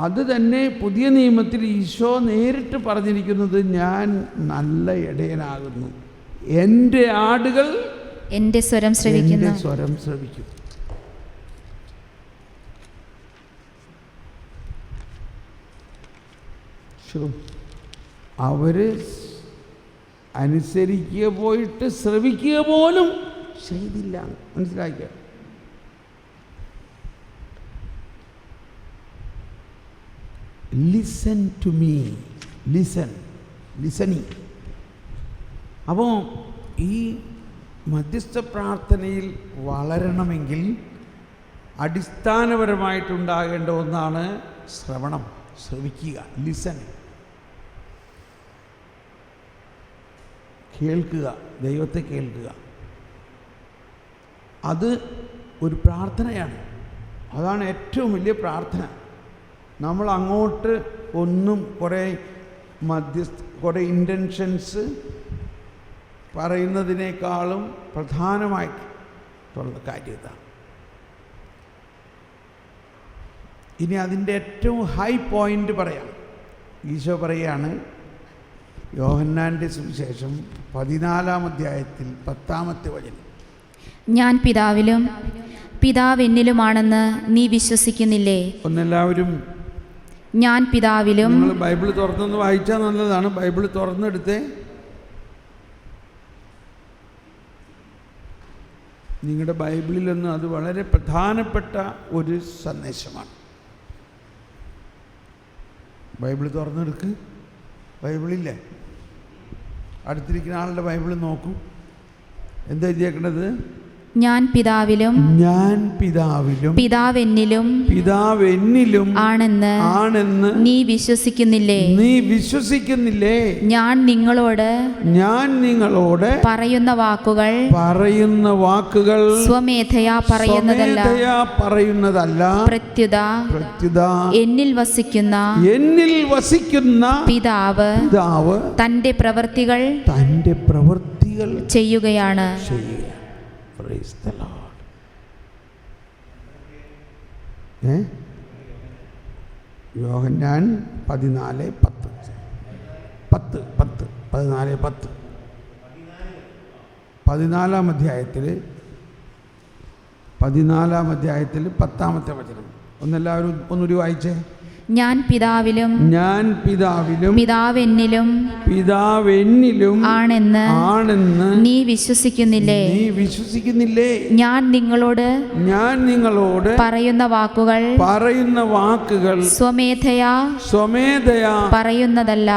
അത് തന്നെ പുതിയ നിയമത്തിൽ ഈശോ നേരിട്ട് പറഞ്ഞിരിക്കുന്നത്, ഞാൻ നല്ല ഇടയനാകുന്നു, എൻ്റെ ആടുകൾ എൻ്റെ സ്വരം ശ്രവിക്കും. അവര് അനുസരിക്കുക പോയിട്ട് ശ്രവിക്കുക പോലും ചെയ്തില്ല. മനസ്സിലാക്കുക. Listen to me, listening. അപ്പോൾ ഈ മധ്യസ്ഥ പ്രാർത്ഥനയിൽ വളരണമെങ്കിൽ അടിസ്ഥാനപരമായിട്ടുണ്ടാകേണ്ട ഒന്നാണ് ശ്രവണം, ശ്രവിക്കുക, ലിസൺ, കേൾക്കുക, ദൈവത്തെ കേൾക്കുക. അത് ഒരു പ്രാർത്ഥനയാണ്. അതാണ് ഏറ്റവും വലിയ പ്രാർത്ഥന. നമ്മൾ അങ്ങോട്ട് ഒന്നും കുറേ ഇൻറ്റൻഷൻസ് പറയുന്നതിനേക്കാളും പ്രധാനമായിട്ടുള്ള കാര്യം ഇതാണ്. ഇനി അതിൻ്റെ ഏറ്റവും ഹൈ പോയിൻ്റ് പറയാം. ഈശോ പറയുകയാണ്, യോഹന്നാൻ്റെ സുവിശേഷം 14-ാം അധ്യായത്തിൽ 10-ാമത്തെ വചനം, ഞാൻ പിതാവിലും പിതാവ് എന്നിലുമാണെന്ന് നീ വിശ്വസിക്കുന്നില്ലേ? ഒന്നെല്ലാവരും ഞാൻ പിതാവിലും. നിങ്ങൾ ബൈബിൾ തുറന്നൊന്ന് വായിച്ചാൽ നല്ലതാണ്. ബൈബിൾ തുറന്നെടുത്തേ. നിങ്ങളുടെ ബൈബിളിലൊന്നും അത് വളരെ പ്രധാനപ്പെട്ട ഒരു സന്ദേശമാണ്. ബൈബിൾ തുറന്നെടുക്ക്. ബൈബിളില്ലേ? അടുത്തിരിക്കുന്ന ആളുടെ ബൈബിൾ നോക്കൂ. എന്താ എഴുതിയേക്കണത്? ഞാൻ പിതാവിലും പിതാവ് എന്നിലും ആണെന്ന് നീ വിശ്വസിക്കുന്നില്ലേ? ഞാൻ നിങ്ങളോട് പറയുന്ന വാക്കുകൾ സ്വമേധയാ പറയുന്നതല്ല, പ്രത്യുത എന്നിൽ വസിക്കുന്ന പിതാവ് തന്റെ പ്രവൃത്തികൾ ചെയ്യുകയാണ്. Praise the Lord. യോഹന്നാൻ 14:10 14 അധ്യായത്തിൽ 10-ാമത്തെ വചനം ഒന്നെല്ലാവരും ഒന്നുകൂടി വായിച്ചേ. ഞാൻ പിതാവിലും പിതാവ് എന്നിലും ആണെന്ന് നീ വിശ്വസിക്കുന്നില്ലേ? ഞാൻ നിങ്ങളോട് പറയുന്ന വാക്കുകൾ സ്വമേധയാ പറയുന്നതല്ല,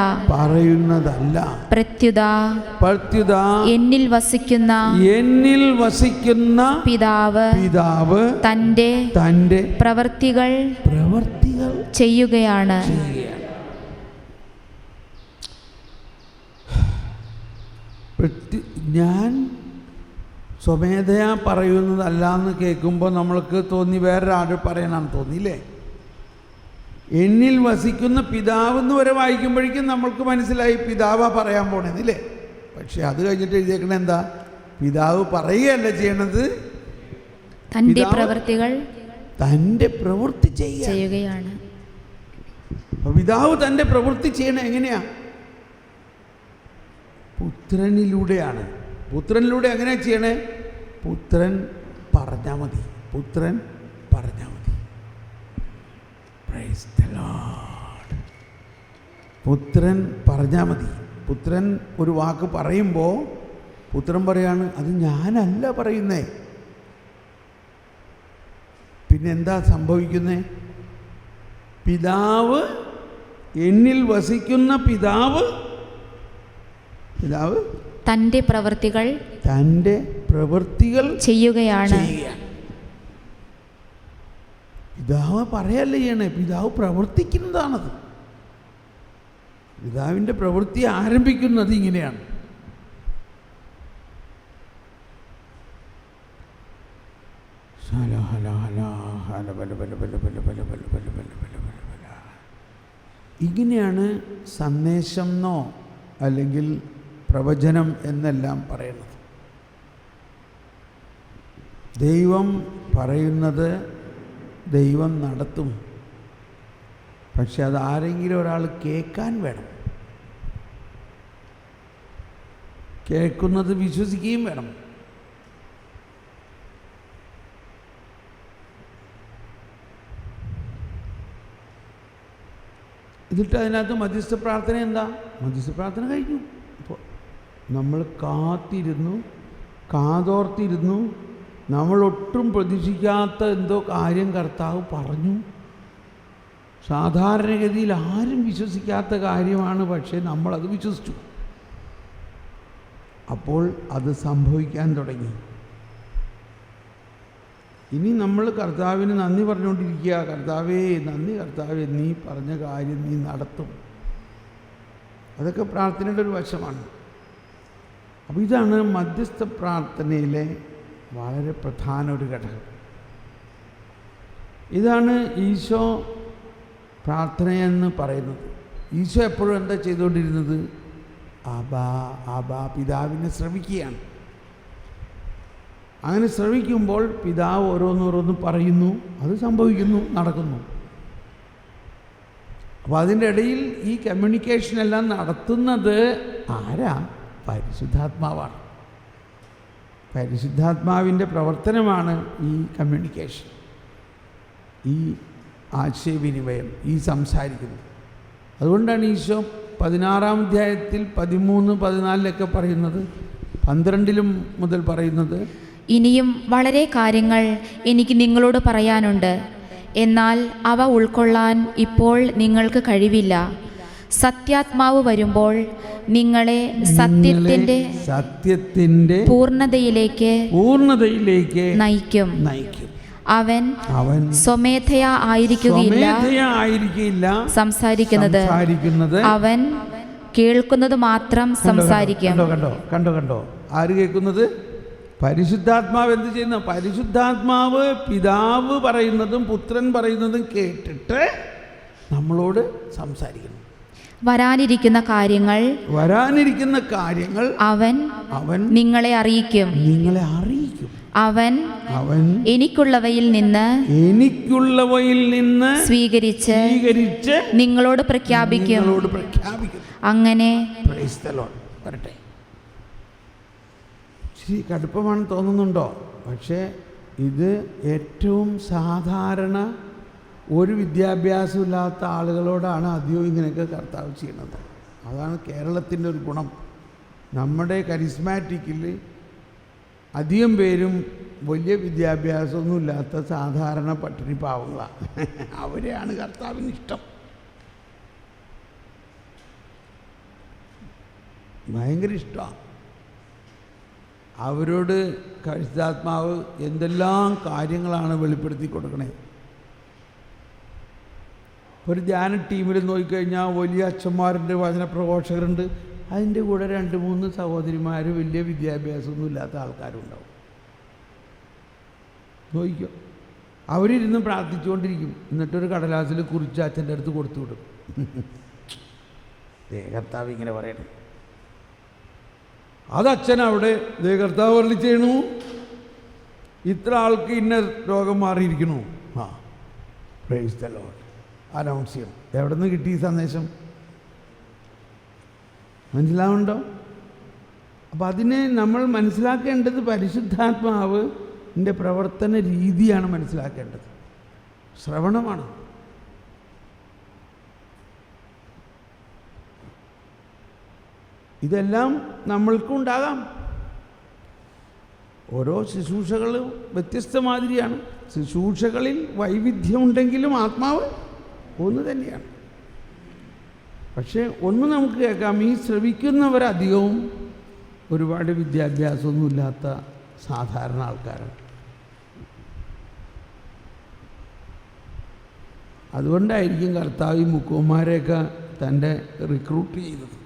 പ്രത്യുത എന്നിൽ വസിക്കുന്ന പിതാവ് തന്റെ പ്രവൃത്തികൾ ചെയ്യുകയാണ്. ഞാൻ സ്വമേധയാ പറയുന്നതല്ല എന്ന് കേൾക്കുമ്പോൾ നമ്മൾക്ക് തോന്നി വേറൊരാൾ പറയാനാണ് തോന്നിയില്ലേ? എന്നിൽ വസിക്കുന്ന പിതാവ് എന്ന് വരെ വായിക്കുമ്പോഴേക്കും നമ്മൾക്ക് മനസ്സിലായി പിതാവാ പറയാൻ പോണെന്നില്ലേ? പക്ഷെ അത് കഴിഞ്ഞിട്ട് എഴുതിയേക്കണ എന്താ? പിതാവ് പറയുകയല്ല ചെയ്യണത്, തന്റെ പ്രവൃത്തി ചെയ്യുകയാണ്. പിതാവ് തൻ്റെ പ്രവൃത്തി ചെയ്യണത് എങ്ങനെയാ? പുത്രനിലൂടെയാണ്. പുത്രനിലൂടെ എങ്ങനെയാ ചെയ്യണേ? പുത്രൻ പറഞ്ഞാൽ മതി. Praise the Lord. പുത്രൻ പറഞ്ഞാൽ മതി. പുത്രൻ ഒരു വാക്ക് പറയുമ്പോൾ പുത്രൻ പറയാണ്, അത് ഞാനല്ല പറയുന്നേ. പിന്നെന്താ സംഭവിക്കുന്നത്? പിതാവ് എന്നിൽ വസിക്കുന്ന പിതാവ് തന്റെ പ്രവൃത്തികൾ ചെയ്യുകയാണ്. പിതാവ് പറയല്ല ചെയ്യണേ, പിതാവ് പ്രവർത്തിക്കുന്നതാണത്. പിതാവിൻ്റെ പ്രവൃത്തി ആരംഭിക്കുന്നത് ഇങ്ങനെയാണ്. ഇങ്ങനെയാണ് സന്ദേശം എന്നോ അല്ലെങ്കിൽ പ്രവചനം എന്നെല്ലാം പറയുന്നത്. ദൈവം പറയുന്നത് ദൈവം നടത്തും. പക്ഷെ അത് ആരെങ്കിലും ഒരാൾ കേൾക്കാൻ വേണം, കേൾക്കുന്നത് വിശ്വസിക്കുകയും വേണം. എന്നിട്ട് അതിനകത്ത് മധ്യസ്ഥ പ്രാർത്ഥന എന്താ? മധ്യസ്ഥ പ്രാർത്ഥന കഴിഞ്ഞു. അപ്പോൾ നമ്മൾ കാതോർത്തിരുന്നു. നമ്മളൊട്ടും പ്രതീക്ഷിക്കാത്ത എന്തോ കാര്യം കർത്താവ് പറഞ്ഞു. സാധാരണഗതിയിൽ ആരും വിശ്വസിക്കാത്ത കാര്യമാണ്, പക്ഷേ നമ്മളത് വിശ്വസിച്ചു. അപ്പോൾ അത് സംഭവിക്കാൻ തുടങ്ങി. ഇനി നമ്മൾ കർത്താവിന് നന്ദി പറഞ്ഞുകൊണ്ടിരിക്കുക. കർത്താവേ നന്ദി, കർത്താവേ നീ പറഞ്ഞ കാര്യം നീ നടത്തും. അതൊക്കെ പ്രാർത്ഥനയുടെ ഒരു വശമാണ്. അപ്പോൾ ഇതാണ് മധ്യസ്ഥ പ്രാർത്ഥനയിലെ വളരെ പ്രധാന ഒരു ഘടകം. ഇതാണ് ഈശോ പ്രാർത്ഥനയെന്ന് പറയുന്നത്. ഈശോ എപ്പോഴും എന്താ ചെയ്തുകൊണ്ടിരുന്നത്? ആബാ പിതാവിനെ ശ്രവിക്കുകയാണ്. അങ്ങനെ ശ്രവിക്കുമ്പോൾ പിതാവ് ഓരോന്നോരോന്ന് പറയുന്നു, അത് സംഭവിക്കുന്നു, നടക്കുന്നു. അപ്പോൾ അതിൻ്റെ ഇടയിൽ ഈ കമ്മ്യൂണിക്കേഷനെല്ലാം നടത്തുന്നത് ആരാ? പരിശുദ്ധാത്മാവാണ്. പരിശുദ്ധാത്മാവിൻ്റെ പ്രവർത്തനമാണ് ഈ കമ്മ്യൂണിക്കേഷൻ, ഈ ആശയവിനിമയം, ഈ സംസാരിക്കുന്നത്. അതുകൊണ്ടാണ് ഈശോ 16-ാം അധ്യായത്തിൽ 13-14 പറയുന്നത്, 12 മുതൽ പറയുന്നത്, ഇനിയും വളരെ കാര്യങ്ങൾ എനിക്ക് നിങ്ങളോട് പറയാനുണ്ട്, എന്നാൽ അവ ഉൾക്കൊള്ളാൻ ഇപ്പോൾ നിങ്ങൾക്ക് കഴിവില്ല. സത്യാത്മാവ് വരുമ്പോൾ നിങ്ങളെ സത്യത്തിന്റെ പൂർണ്ണതയിലേക്ക് നയിക്കും. അവൻ സ്വമേധയാ ആയിരിക്കുകയില്ല സംസാരിക്കുന്നത്, അവൻ കേൾക്കുന്നത് മാത്രം സംസാരിക്കും. കണ്ടോ ആര് കേൾക്കുന്നത്? പരിശുദ്ധാത്മാവ് എന്ത് ചെയ്യുന്നു? പരിശുദ്ധാത്മാവ് പിതാവ് പറയുന്നതും പുത്രൻ പറയുന്നതും കേട്ടിട്ട് നമ്മളോട് സംസാരിക്കുന്നു. വരാനിരിക്കുന്ന കാര്യങ്ങൾ അവൻ നിങ്ങളെ അറിയിക്കും. അവൻ എനിക്കുള്ളവയിൽ നിന്ന് സ്വീകരിച്ച് നിങ്ങളോട് പ്രഖ്യാപിക്കും. അങ്ങനെ വരട്ടെ. ശരി, കടുപ്പമാണ് തോന്നുന്നുണ്ടോ? പക്ഷേ ഇത് ഏറ്റവും സാധാരണ ഒരു വിദ്യാഭ്യാസമില്ലാത്ത ആളുകളോടാണ് അധികവും ഇങ്ങനെയൊക്കെ കർത്താവ് ചെയ്യുന്നത്. അതാണ് കേരളത്തിൻ്റെ ഒരു ഗുണം. നമ്മുടെ കരിസ്മാറ്റിക്കിൽ അധികം പേരും വലിയ വിദ്യാഭ്യാസമൊന്നുമില്ലാത്ത സാധാരണ പട്ടിണി പാവങ്ങളാണ്. അവരെയാണ് കർത്താവിന് ഇഷ്ടം. ഭയങ്കര ഇഷ്ടമാണ്. അവരോട് പരിശുദ്ധാത്മാവ് എന്തെല്ലാം കാര്യങ്ങളാണ് വെളിപ്പെടുത്തി കൊടുക്കണേ. ഒരു ധ്യാന ടീമിൽ നോക്കിക്കഴിഞ്ഞാൽ വലിയ അച്ഛന്മാരുണ്ട്, വചന പ്രഘോഷകരുണ്ട്, അതിൻ്റെ കൂടെ 2-3 സഹോദരിമാർ വലിയ വിദ്യാഭ്യാസമൊന്നും ഇല്ലാത്ത ആൾക്കാരുണ്ടാവും. നോക്കിക്കോ, അവരിരുന്ന് പ്രാർത്ഥിച്ചുകൊണ്ടിരിക്കും. എന്നിട്ടൊരു കടലാസിൽ കുറിച്ച് അച്ഛൻ്റെ അടുത്ത് കൊടുത്തു വിടും. കർത്താവ് ഇങ്ങനെ പറയണം, അതച്ഛൻ അവിടെ കർത്താവ് വരളി ചെയ്യണു, ഇത്ര ആൾക്ക് ഇന്ന രോഗം മാറിയിരിക്കണു. പ്രൈസ് ദി ലോർഡ്, അനൗൺസ് ചെയ്യണം. എവിടെ നിന്ന് കിട്ടി ഈ സന്ദേശം? മനസ്സിലാവുന്നുണ്ടോ? അപ്പം അതിനെ നമ്മൾ മനസ്സിലാക്കേണ്ടത് പരിശുദ്ധാത്മാവിൻ്റെ പ്രവർത്തന രീതിയാണ് മനസ്സിലാക്കേണ്ടത്. ശ്രവണമാണ്. ഇതെല്ലാം നമ്മൾക്കും ഉണ്ടാകാം. ഓരോ ശുശ്രൂഷകളും വ്യത്യസ്ത മാതിരിയാണ്. ശുശ്രൂഷകളിൽ വൈവിധ്യമുണ്ടെങ്കിലും ആത്മാവ് ഒന്ന് തന്നെയാണ്. പക്ഷേ ഒന്ന് നമുക്ക് കേൾക്കാം, ഈ ശ്രവിക്കുന്നവരധികവും ഒരുപാട് വിദ്യാഭ്യാസമൊന്നുമില്ലാത്ത സാധാരണ ആൾക്കാരാണ്. അതുകൊണ്ടായിരിക്കും കർത്താവ് ഈ മുക്കുവന്മാരെയൊക്കെ തൻ്റെ റിക്രൂട്ട് ചെയ്തത്.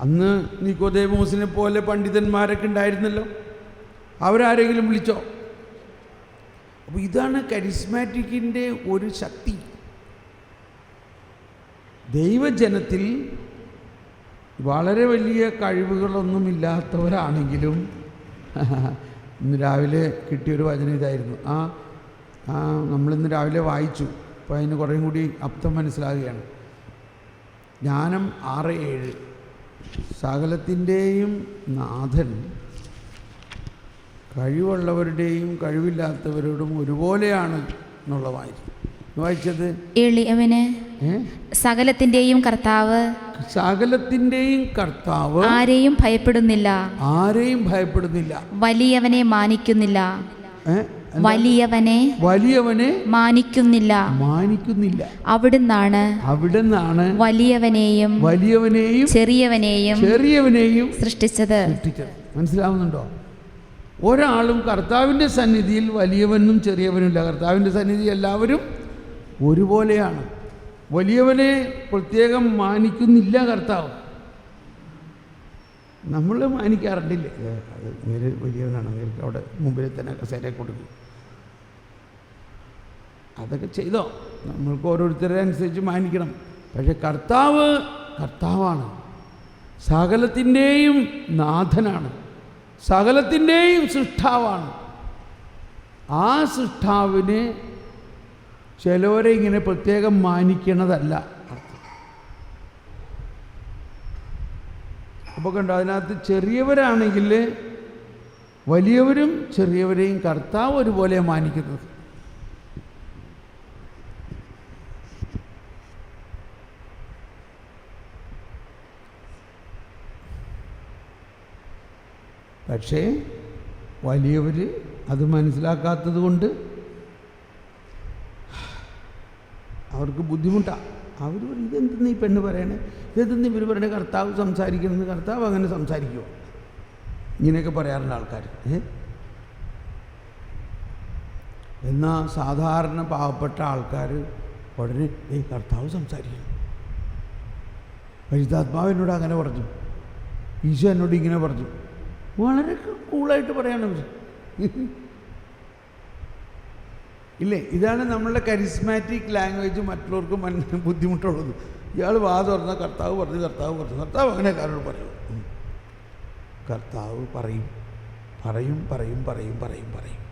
അന്ന് നിക്കോദേമോസിനെ പോലെ പണ്ഡിതന്മാരൊക്കെ ഉണ്ടായിരുന്നല്ലോ, അവരാരെങ്കിലും വിളിച്ചോ? അപ്പോൾ ഇതാണ് കരിസ്മാറ്റിക്കിൻ്റെ ഒരു ശക്തി. ദൈവജനത്തിൽ വളരെ വലിയ കഴിവുകളൊന്നുമില്ലാത്തവരാണെങ്കിലും ഇന്ന് രാവിലെ കിട്ടിയൊരു വചനം ഇതായിരുന്നു. നമ്മളിന്ന് രാവിലെ വായിച്ചു. അപ്പോൾ അതിന് കുറേ കൂടി അർത്ഥം മനസ്സിലാകുകയാണ്. ജ്ഞാനം 6:7 സകലത്തിൻ്റെയും നാഥൻ കഴിവുള്ളവരുടെയും കഴിവില്ലാത്തവരോടും ഒരുപോലെയാണ് എന്നുള്ളതായിരുന്നു വായിച്ചത്. എളിയവന് സകലത്തിന്റെയും കർത്താവ് ആരെയും ഭയപ്പെടുന്നില്ല, വലിയവനെ മാനിക്കുന്നില്ല, മാനിക്കുന്നില്ല. അവിടുന്നാണ് വലിയവനെയും ചെറിയവനെയും സൃഷ്ടിച്ചത്. മനസ്സിലാവുന്നുണ്ടോ? ഒരാളും കർത്താവിൻ്റെ സന്നിധിയിൽ വലിയവനും ചെറിയവനും ഇല്ല. കർത്താവിൻ്റെ സന്നിധി എല്ലാവരും ഒരുപോലെയാണ്. വലിയവനെ പ്രത്യേകം മാനിക്കുന്നില്ല കർത്താവ്. നമ്മൾ മാനിക്കാറുണ്ടില്ലേ? അത് നേരെ വലിയവനാണ്, നേരെ അവിടെ മുമ്പിൽ തന്നെ കസേര കൊടുക്കും. അതൊക്കെ ചെയ്തോ, നമ്മൾക്ക് ഓരോരുത്തരെ അനുസരിച്ച് മാനിക്കണം. പക്ഷെ കർത്താവാണ്, സകലത്തിൻ്റെയും നാഥനാണ്, സകലത്തിൻ്റെയും സൃഷ്ടാവാണ്. ആ സൃഷ്ടാവിനെ ചിലവരെ ഇങ്ങനെ പ്രത്യേകം മാനിക്കണതല്ല. അപ്പോൾ കണ്ടോ, അതിനകത്ത് ചെറിയവരാണെങ്കിൽ വലിയവരും ചെറിയവരെയും കർത്താവ് ഒരുപോലെ മാനിക്കുന്നത്. പക്ഷേ വലിയവർ അത് മനസ്സിലാക്കാത്തത് കൊണ്ട് അവർക്ക് ബുദ്ധിമുട്ടാണ്. അവർ പറയും ഇതെന്തെന്ന് ഈ പെണ്ണ് പറയണേ, ഇതെന്തെന്ന് ഇവർ പറയണേ, കർത്താവ് സംസാരിക്കണമെന്ന്. കർത്താവ് അങ്ങനെ സംസാരിക്കുമോ? ഇങ്ങനെയൊക്കെ പറയാറുണ്ട് ആൾക്കാർ. എന്നാൽ സാധാരണ പാവപ്പെട്ട ആൾക്കാർ ഉടനെ കർത്താവ് സംസാരിക്കണം. പരിശുദ്ധാത്മാവ് എന്നോട് അങ്ങനെ പറഞ്ഞു, ഈശോ എന്നോട് ഇങ്ങനെ പറഞ്ഞു. വളരെ കൂളായിട്ട് പറയണം ഇല്ലേ? ഇതാണ് നമ്മളുടെ കരിസ്മാറ്റിക് ലാംഗ്വേജ് മറ്റുള്ളവർക്ക് ബുദ്ധിമുട്ടുള്ളത്. ഇയാൾ വാ തുറന്നാൽ കർത്താവ് പറഞ്ഞു, കർത്താവ് പറഞ്ഞു. കർത്താവ് അങ്ങനെ എല്ലാവരോട് പറയും. കർത്താവ് പറയും പറയും പറയും പറയും പറയും പറയും